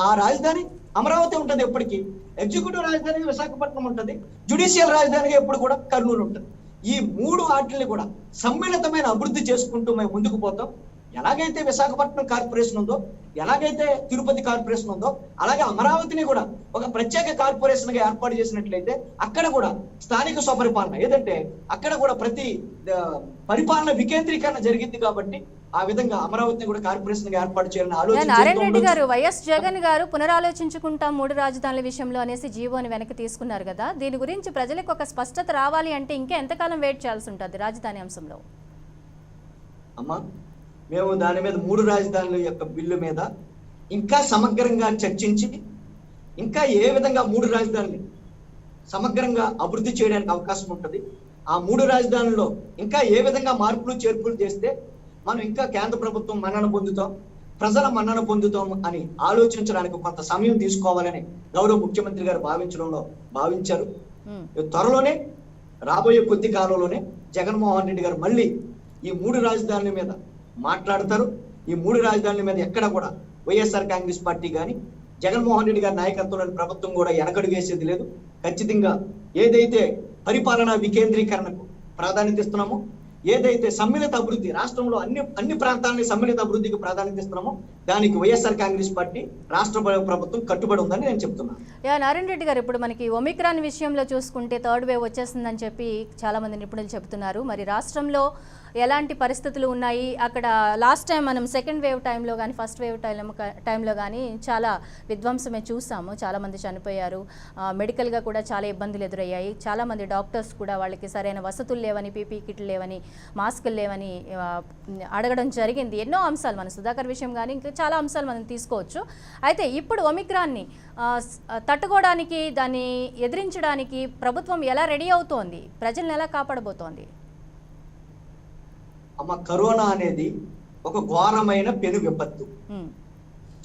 ఆ రాజధాని అమరావతి ఉంటుంది ఎప్పటికీ. ఎగ్జిక్యూటివ్ రాజధానిగా విశాఖపట్నం ఉంటుంది, జ్యుడిషియల్ రాజధానిగా ఎప్పుడు కూడా కర్నూలు ఉంటుంది. ఈ 3 వాటిని కూడా సమ్మిళితమైన అభివృద్ధి చేసుకుంటూ మేము ముందుకు పోతాం. ఎలాగైతే విశాఖపట్నం కార్పొరేషన్ ఉందో, ఎలాగైతే తిరుపతి కార్పొరేషన్ ఉందో, అలాగే అమరావతిని కూడా ఒక ప్రత్యేక కార్పొరేషన్ గా ఏర్పాటు చేసినట్లయితే అక్కడ కూడా స్థానిక స్వపరిపాలన, ఏదంటే అక్కడ కూడా ప్రతి పరిపాలన వికేంద్రీకరణ జరిగింది. కాబట్టి ఆ విధంగా అమరావతిని కూడా కార్పొరేషన్ గా ఏర్పాటు చేయాలని ఆలోచన. నారాయణ రెడ్డి గారు, వైఎస్ జగన్ గారు పునరాలోచించుకుంటాం 3 రాజధానుల విషయంలో అనేసి జీవోని వెనక్కి తీసుకున్నారు కదా, దీని గురించి ప్రజలకు ఒక స్పష్టత రావాలి అంటే ఇంకా ఎంతకాలం వెయిట్ చేయాల్సి ఉంటుంది రాజధాని అంశంలో? అమ్మా, మేము దాని మీద 3 రాజధానుల యొక్క బిల్లు మీద ఇంకా సమగ్రంగా చర్చించి ఇంకా ఏ విధంగా 3 రాజధానులు సమగ్రంగా అభివృద్ధి చేయడానికి అవకాశం ఉంటుంది, ఆ 3 రాజధానుల్లో ఇంకా ఏ విధంగా మార్పులు చేర్పులు చేస్తే మనం ఇంకా కేంద్ర ప్రభుత్వం మన్నన పొందుతాం, ప్రజల మన్నన పొందుతాం అని ఆలోచించడానికి కొంత సమయం తీసుకోవాలని గౌరవ ముఖ్యమంత్రి గారు భావించారు. త్వరలోనే రాబోయే కొద్ది కాలంలోనే జగన్మోహన్ రెడ్డి గారు మళ్ళీ ఈ 3 రాజధానుల మీద మాట్లాడతారు. ఈ 3 రాజధానుల మీద ఎక్కడ కూడా వైఎస్ఆర్ కాంగ్రెస్ పార్టీ కానీ జగన్మోహన్ రెడ్డి గారి నాయకత్వంలోని ప్రభుత్వం కూడా వెనకడుగు వేసేది లేదు. ఖచ్చితంగా ఏదైతే పరిపాలనా వికేంద్రీకరణకు ప్రాధాన్యత ఇస్తున్నామో, ఏదైతే సమ్మిళిత అభివృద్ధి రాష్ట్రంలో అన్ని ప్రాంతాలని సమ్మిళిత అభివృద్ధికి ప్రాధాన్యత ఇస్తున్నామో దానికి వైఎస్ఆర్ కాంగ్రెస్ పార్టీ రాష్ట్ర ప్రభుత్వం కట్టుబడి ఉందని నేను చెప్తున్నాను. నారాయణ రెడ్డి గారు, ఇప్పుడు మనకి ఒమిక్రాన్ విషయంలో చూసుకుంటే 3rd వేవ్ వచ్చేసిందని చెప్పి చాలా మంది నిపుణులు చెబుతున్నారు. మరి రాష్ట్రంలో ఎలాంటి పరిస్థితులు ఉన్నాయి? అక్కడ లాస్ట్ టైం మనం 2nd వేవ్ టైంలో కానీ 1st వేవ్ టైంలో కానీ చాలా విధ్వంసమే చూసాము, చాలామంది చనిపోయారు, మెడికల్గా కూడా చాలా ఇబ్బందులు ఎదురయ్యాయి. చాలామంది డాక్టర్స్ కూడా వాళ్ళకి సరైన వసతులు లేవని, పీపీ కిట్లు లేవని, మాస్కులు లేవని అడగడం జరిగింది. ఎన్నో అంశాలు, మన సుధాకర్ విషయం కానీ ఇంకా చాలా అంశాలు మనం తీసుకోవచ్చు. అయితే ఇప్పుడు ఒమిక్రాన్ని తట్టుకోవడానికి, దాన్ని ఎదిరించడానికి ప్రభుత్వం ఎలా రెడీ అవుతోంది, ప్రజల్ని ఎలా కాపాడబోతోంది? అమ్మ, కరోనా అనేది ఒక ఘోరమైన పెను విపత్తు.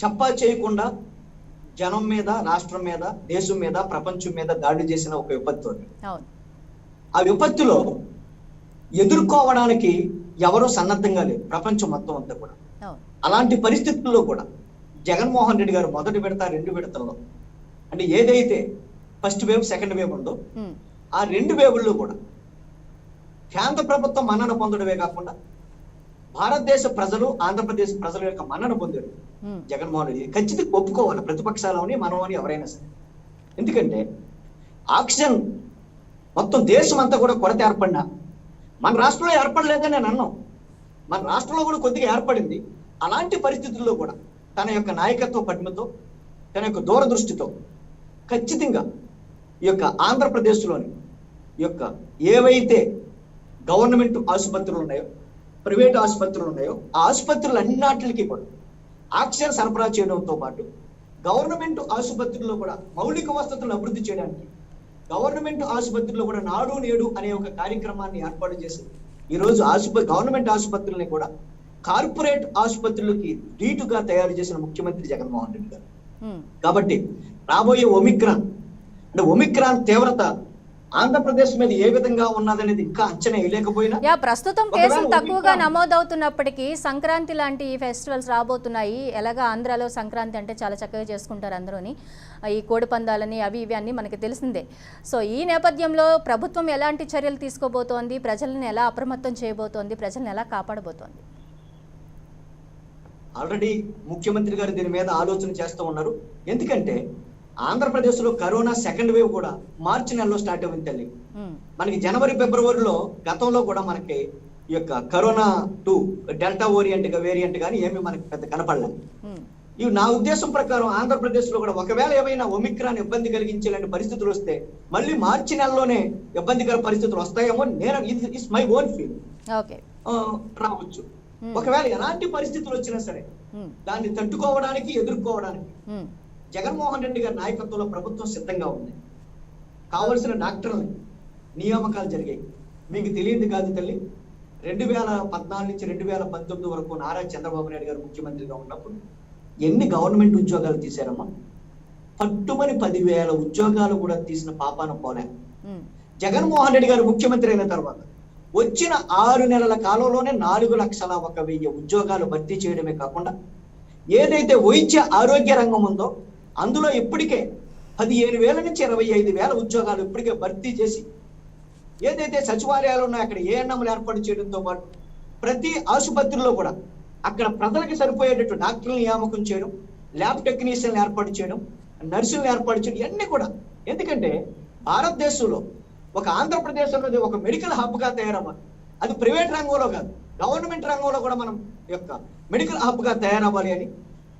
చెప్పా చేయకుండా జనం మీద, రాష్ట్రం మీద, దేశం మీద, ప్రపంచం మీద దాడి చేసిన ఒక విపత్తు అది. ఆ విపత్తులో ఎదుర్కోవడానికి ఎవరూ సన్నద్ధంగా లేదు, ప్రపంచం మొత్తం అంతా కూడా. అలాంటి పరిస్థితుల్లో కూడా జగన్మోహన్ రెడ్డి గారు 1వ విడత 2 విడతల్లో అంటే ఏదైతే 1st వేవ్ 2nd వేవ్ ఉందో ఆ 2 వేవుల్లో కూడా కేంద్ర ప్రభుత్వం మన్నన పొందడమే కాకుండా భారతదేశ ప్రజలు, ఆంధ్రప్రదేశ్ ప్రజల యొక్క మన్నన పొందారు జగన్మోహన్ రెడ్డి. ఖచ్చితంగా ఒప్పుకోవాలి ప్రతిపక్షాలని, మనమని ఎవరైనా సరే. ఎందుకంటే ఆక్సిజన్ మొత్తం దేశం అంతా కూడా కొరత ఏర్పడినా మన రాష్ట్రంలో ఏర్పడలేదని నేను అన్నాం. మన రాష్ట్రంలో కూడా కొద్దిగా ఏర్పడింది. అలాంటి పరిస్థితుల్లో కూడా తన యొక్క నాయకత్వ పటిమతో, తన యొక్క దూరదృష్టితో ఖచ్చితంగా ఈ యొక్క ఆంధ్రప్రదేశ్లోని ఈ యొక్క ఏవైతే గవర్నమెంట్ ఆసుపత్రులు ఉన్నాయో, ప్రైవేట్ ఆసుపత్రులు ఉన్నాయో, ఆ ఆసుపత్రులు అన్నిటికీ కూడా ఆక్సిజన్ సరఫరా చేయడంతో పాటు గవర్నమెంట్ ఆసుపత్రుల్లో కూడా మౌలిక వసతులను అభివృద్ధి చేయడానికి గవర్నమెంట్ ఆసుపత్రుల్లో కూడా నాడు నేడు అనే ఒక కార్యక్రమాన్ని ఏర్పాటు చేసి ఈరోజు గవర్నమెంట్ ఆసుపత్రుల్ని కూడా కార్పొరేట్ ఆసుపత్రులకి ధీటుగా తయారు చేసిన ముఖ్యమంత్రి జగన్మోహన్ రెడ్డి గారు. కాబట్టి రాబోయే ఒమిక్రాన్ తీవ్రత ఆంధ్రప్రదేశ్ మీద ఏ విధంగా ఉన్నదనేది ఇంకా అంచనా వేయలేకపోయినా, ప్రస్తుతం కేసులు తక్కువగా నమోదవుతున్నప్పటికీ సంక్రాంతి లాంటి ఈ ఫెస్టివల్స్ రాబోతున్నాయి. ఎలాగా ఆంధ్రాలో సంక్రాంతి అంటే చాలా చక్కగా చేసుకుంటారు అందరూని, ఈ కోడి పందాలని అవి ఇవి అన్నీ మనకి తెలిసిందే. సో ఈ నేపథ్యంలో ప్రభుత్వం ఎలాంటి చర్యలు తీసుకోబోతోంది, ప్రజలను ఎలా అప్రమత్తం చేయబోతోంది, ప్రజలను ఎలా కాపాడబోతోంది? ఆల్రెడీ ముఖ్యమంత్రి గారు దీని మీద ఆలోచన చేస్తూ ఉన్నారు. ఎందుకంటే ఆంధ్రప్రదేశ్లో కరోనా సెకండ్ వేవ్ కూడా మార్చి నెలలో స్టార్ట్ అయింది తల్లి. మనకి జనవరి ఫిబ్రవరిలో గతంలో కూడా మనకి ఈ యొక్క కరోనా 2 డెల్టా వేరియంట్ కానీ ఏమి మనకి పెద్ద కనపడలేదు. ఇవి నా ఉద్దేశం ప్రకారం ఆంధ్రప్రదేశ్ లో కూడా ఒకవేళ ఏమైనా ఒమిక్రాన్ ఇబ్బంది కలిగించేలాంటి పరిస్థితులు వస్తే మళ్ళీ మార్చి నెలలోనే ఇబ్బందికర పరిస్థితులు వస్తాయేమో నేను ఇట్స్ మై ఓన్ ఫీల్ రావచ్చు. ఒకవేళ ఎలాంటి పరిస్థితులు వచ్చినా సరే దాన్ని తట్టుకోవడానికి ఎదుర్కోవడానికి జగన్మోహన్ రెడ్డి గారి నాయకత్వంలో ప్రభుత్వం సిద్ధంగా ఉంది. కావలసిన డాక్టర్లు నియామకాలు జరిగాయి. మీకు తెలియదు కాదు తల్లి, 2014 నుంచి 2019 వరకు నారా చంద్రబాబు నాయుడు గారు ముఖ్యమంత్రిగా ఉన్నప్పుడు ఎన్ని గవర్నమెంట్ ఉద్యోగాలు తీశారమ్మా? పట్టుమని 10,000 ఉద్యోగాలు కూడా తీసిన పాపాన పోలే. జగన్మోహన్ రెడ్డి గారు ముఖ్యమంత్రి అయిన తర్వాత వచ్చిన 6 నెలల కాలంలోనే 4,01,000 ఉద్యోగాలు భర్తీ చేయడమే కాకుండా ఏదైతే వైద్య ఆరోగ్య రంగం ఉందో అందులో ఇప్పటికే 15,000 నుంచి 25,000 ఉద్యోగాలు ఇప్పటికే భర్తీ చేసి, ఏదైతే సచివాలయాలు ఉన్నాయో అక్కడ ఏఎన్ఎంలు ఏర్పాటు చేయడంతో పాటు ప్రతి ఆసుపత్రిలో కూడా అక్కడ ప్రజలకు సరిపోయేటట్టు డాక్టర్లను నియామకం చేయడం, ల్యాబ్ టెక్నీషియన్లు ఏర్పాటు చేయడం, నర్సులను ఏర్పాటు చేయడం, ఇవన్నీ కూడా. ఎందుకంటే భారతదేశంలో ఒక ఆంధ్రప్రదేశ్ అనేది ఒక మెడికల్ హబ్ గా తయారవ్వాలి. అది ప్రైవేట్ రంగంలో కాదు, గవర్నమెంట్ రంగంలో కూడా మనం యొక్క మెడికల్ హబ్ గా తయారవ్వాలి అని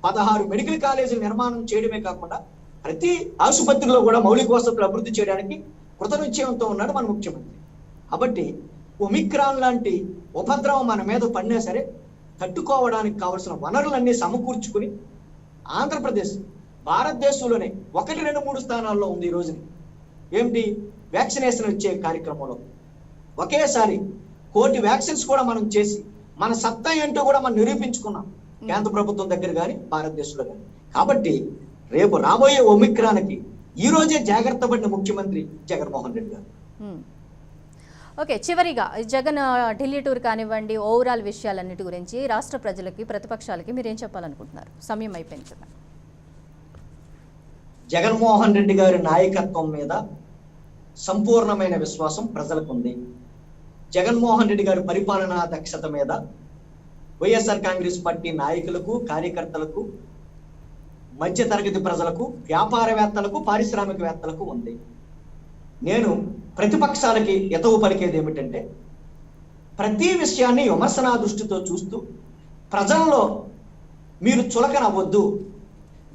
16 మెడికల్ కాలేజీలు నిర్మాణం చేయడమే కాకుండా ప్రతి ఆసుపత్రిలో కూడా మౌలిక వసతులు అభివృద్ధి చేయడానికి కృతనిశ్చయంతో ఉన్నాడు మన ముఖ్యమంత్రి. కాబట్టి ఒమిక్రాన్ లాంటి ఉపద్రవం మన మీద పడినా సరే తట్టుకోవడానికి కావలసిన వనరులన్నీ సమకూర్చుకుని ఆంధ్రప్రదేశ్ భారతదేశంలోనే 1, 2, 3 స్థానాల్లో ఉంది ఈ రోజుని. ఏమిటి? వ్యాక్సినేషన్ ఇచ్చే కార్యక్రమంలో ఒకేసారి 1 కోటి వ్యాక్సిన్స్ కూడా మనం చేసి మన సత్తా ఏంటో కూడా మనం నిరూపించుకున్నాం కేంద్ర ప్రభుత్వం దగ్గర కానీ భారతదేశంలో కానీ. కాబట్టి రేపు రాబోయే ఒమిక్రాన్కి ఈ రోజే జాగ్రత్త పడిన ముఖ్యమంత్రి జగన్మోహన్ రెడ్డి గారు. ఓకే, చివరిగా జగన్ ఢిల్లీ టూర్ కానివ్వండి, ఓవరాల్ విషయాలన్నిటి గురించి రాష్ట్ర ప్రజలకి, ప్రతిపక్షాలకి మీరేం చెప్పాలనుకుంటున్నారు? సమయం అయిపోయింది కదా. జగన్మోహన్ రెడ్డి గారి నాయకత్వం మీద సంపూర్ణమైన విశ్వాసం ప్రజలకు ఉంది. జగన్మోహన్ రెడ్డి గారి పరిపాలనా దక్షత మీద వైఎస్ఆర్ కాంగ్రెస్ పార్టీ నాయకులకు, కార్యకర్తలకు, మధ్య తరగతి ప్రజలకు, వ్యాపారవేత్తలకు, పారిశ్రామికవేత్తలకు ఉంది. నేను ప్రతిపక్షాలకి ఎతవు పలికేది ఏమిటంటే, ప్రతి విషయాన్ని విమర్శనా దృష్టితో చూస్తూ ప్రజల్లో మీరు చులకనవద్దు.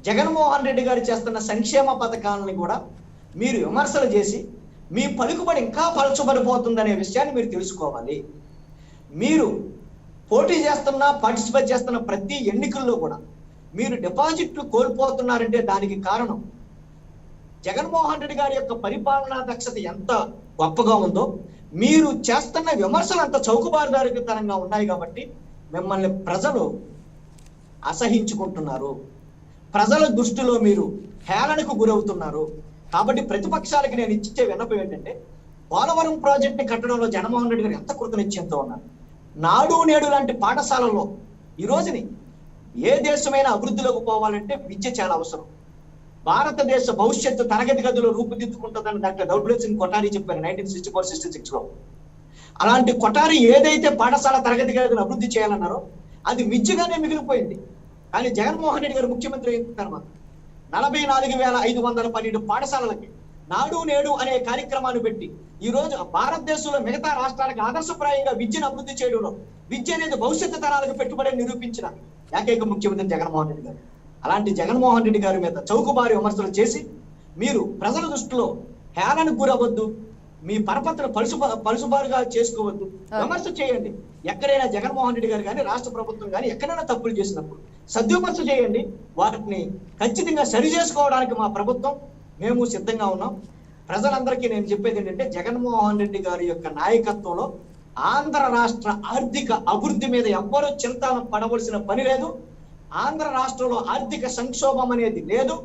జగన్మోహన్ రెడ్డి గారు చేస్తున్న సంక్షేమ పథకాలను కూడా మీరు విమర్శలు చేసి మీ పలుకుబడి ఇంకా పలచబడిపోతుందనే విషయాన్ని మీరు తెలుసుకోవాలి. మీరు పోటీ చేస్తున్న, పార్టిసిపేట్ చేస్తున్న ప్రతి ఎన్నికల్లో కూడా మీరు డిపాజిట్లు కోల్పోతున్నారంటే దానికి కారణం జగన్మోహన్ రెడ్డి గారి యొక్క పరిపాలనా దక్షత ఎంత గొప్పగా ఉందో, మీరు చేస్తున్న విమర్శలు అంత చౌకబారుదారితనంగా ఉన్నాయి. కాబట్టి మిమ్మల్ని ప్రజలు అసహించుకుంటున్నారు, ప్రజల దృష్టిలో మీరు హేళనకు గురవుతున్నారు. కాబట్టి ప్రతిపక్షాలకి నేను ఇచ్చే విన్నపం ఏంటంటే, పోలవరం ప్రాజెక్ట్ని కట్టడంలో జగన్మోహన్ రెడ్డి గారు ఎంత కృతనిశ్చయంతో ఉన్నారు. నాడు నేడు లాంటి పాఠశాలలో ఈ రోజుని ఏ దేశమైనా అభివృద్ధిలోకి పోవాలంటే విద్య చాలా అవసరం. భారతదేశ భవిష్యత్తు తరగతి గదిలో రూపుదిద్దుకుంటుందని డాక్టర్ డబ్ల్యూహెచ్ కొఠారి చెప్పారు 1964-66లో. అలాంటి కొఠారి ఏదైతే పాఠశాల తరగతి గదిలో అభివృద్ధి చేయాలన్నారో అది మిజ్జిగానే మిగిలిపోయింది. కానీ జగన్మోహన్ రెడ్డి గారు ముఖ్యమంత్రి అయిన తర్వాత 44,512 పాఠశాలలకి నాడు నేడు అనే కార్యక్రమాన్ని పెట్టి ఈ రోజు భారతదేశంలో మిగతా రాష్ట్రాలకు ఆదర్శప్రాయంగా విద్యను అభివృద్ధి చేయడంలో విద్య అనేది భవిష్యత్తు తరాలకు పెట్టుబడి నిరూపించిన ఏకైక ముఖ్యమంత్రి జగన్మోహన్ రెడ్డి గారు. అలాంటి జగన్మోహన్ రెడ్డి గారి మీద చౌకబారి విమర్శలు చేసి మీరు ప్రజల దృష్టిలో హేళనకు గురవద్దు, మీ పరపతిని పలుసుబారుగా చేసుకోవద్దు. విమర్శ చేయండి. ఎక్కడైనా జగన్మోహన్ రెడ్డి గారు కానీ రాష్ట్ర ప్రభుత్వం కానీ ఎక్కడైనా తప్పులు చేసినప్పుడు సద్విమర్శ చేయండి. వాటిని ఖచ్చితంగా సరి చేసుకోవడానికి మా ప్రభుత్వం, మేము సిద్ధంగా ఉన్నాం. ప్రజలందరికీ నేను చెప్పేది ఏంటంటే, జగన్మోహన్ రెడ్డి గారి యొక్క నాయకత్వంలో ఆంధ్ర రాష్ట్ర ఆర్థిక అభివృద్ధి మీద ఎవ్వరూ చింతన పడవలసిన పని లేదు. ఆంధ్ర రాష్ట్రంలో ఆర్థిక సంక్షోభం అనేది లేదు.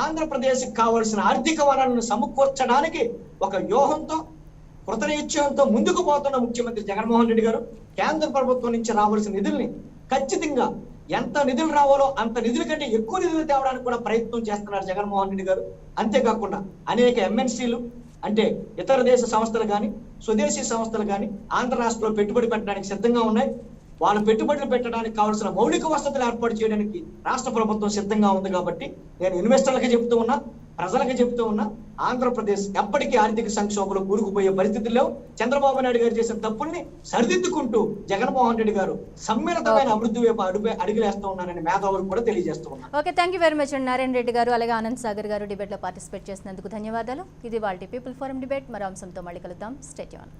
ఆంధ్రప్రదేశ్కి కావలసిన ఆర్థిక వనరులను సమకూర్చడానికి ఒక వ్యూహంతో, కృతనిశ్చయంతో ముందుకు పోతున్న ముఖ్యమంత్రి జగన్మోహన్ రెడ్డి గారు కేంద్ర ప్రభుత్వం నుంచి రావాల్సిన నిధుల్ని ఖచ్చితంగా ఎంత నిధులు రావాలో అంత నిధుల కంటే ఎక్కువ నిధులు తేవడానికి కూడా ప్రయత్నం చేస్తున్నారు జగన్మోహన్ రెడ్డి గారు. అంతేకాకుండా అనేక ఎంఎన్సీలు అంటే ఇతర దేశ సంస్థలు కానీ, స్వదేశీ సంస్థలు కానీ ఆంధ్ర రాష్ట్రంలో పెట్టుబడి పెట్టడానికి సిద్ధంగా ఉన్నాయి. వాళ్ళు పెట్టుబడులు పెట్టడానికి కావాల్సిన మౌలిక వసతులు ఏర్పాటు చేయడానికి రాష్ట్ర ప్రభుత్వం సిద్ధంగా ఉంది. కాబట్టి నేను ఇన్వెస్టర్లకు చెప్తూ ఉన్నా, ప్రజలకు చెప్తూ ఉన్నా, ఆంధ్రప్రదేశ్ ఎప్పటికీ ఆర్థిక సంక్షోభంలో కూరుకుపోయే పరిస్థితుల్లో చంద్రబాబు నాయుడు గారు చేసిన తప్పుల్ని సరిదిద్దుకుంటూ జగన్మోహన్ రెడ్డి గారు సమ్మిళితమైన అభివృద్ధి వైపు అడుగులేస్తూ ఉన్నారని మేధావులు కూడా తెలియజేస్తూ ఉన్నారు. Okay, thank you very much Narayana Reddy గారు, అలాగే ఆనంద్ సాగర్ గారు డిబేట్లో పార్టిసిపేట్ చేసినందుకు ధన్యవాదాలు. ఇది వాళ్ళ పీపుల్ ఫోరం డిబేట్. మరో అంశంతో మళ్ళీ కలుద్దాం. Stay tune.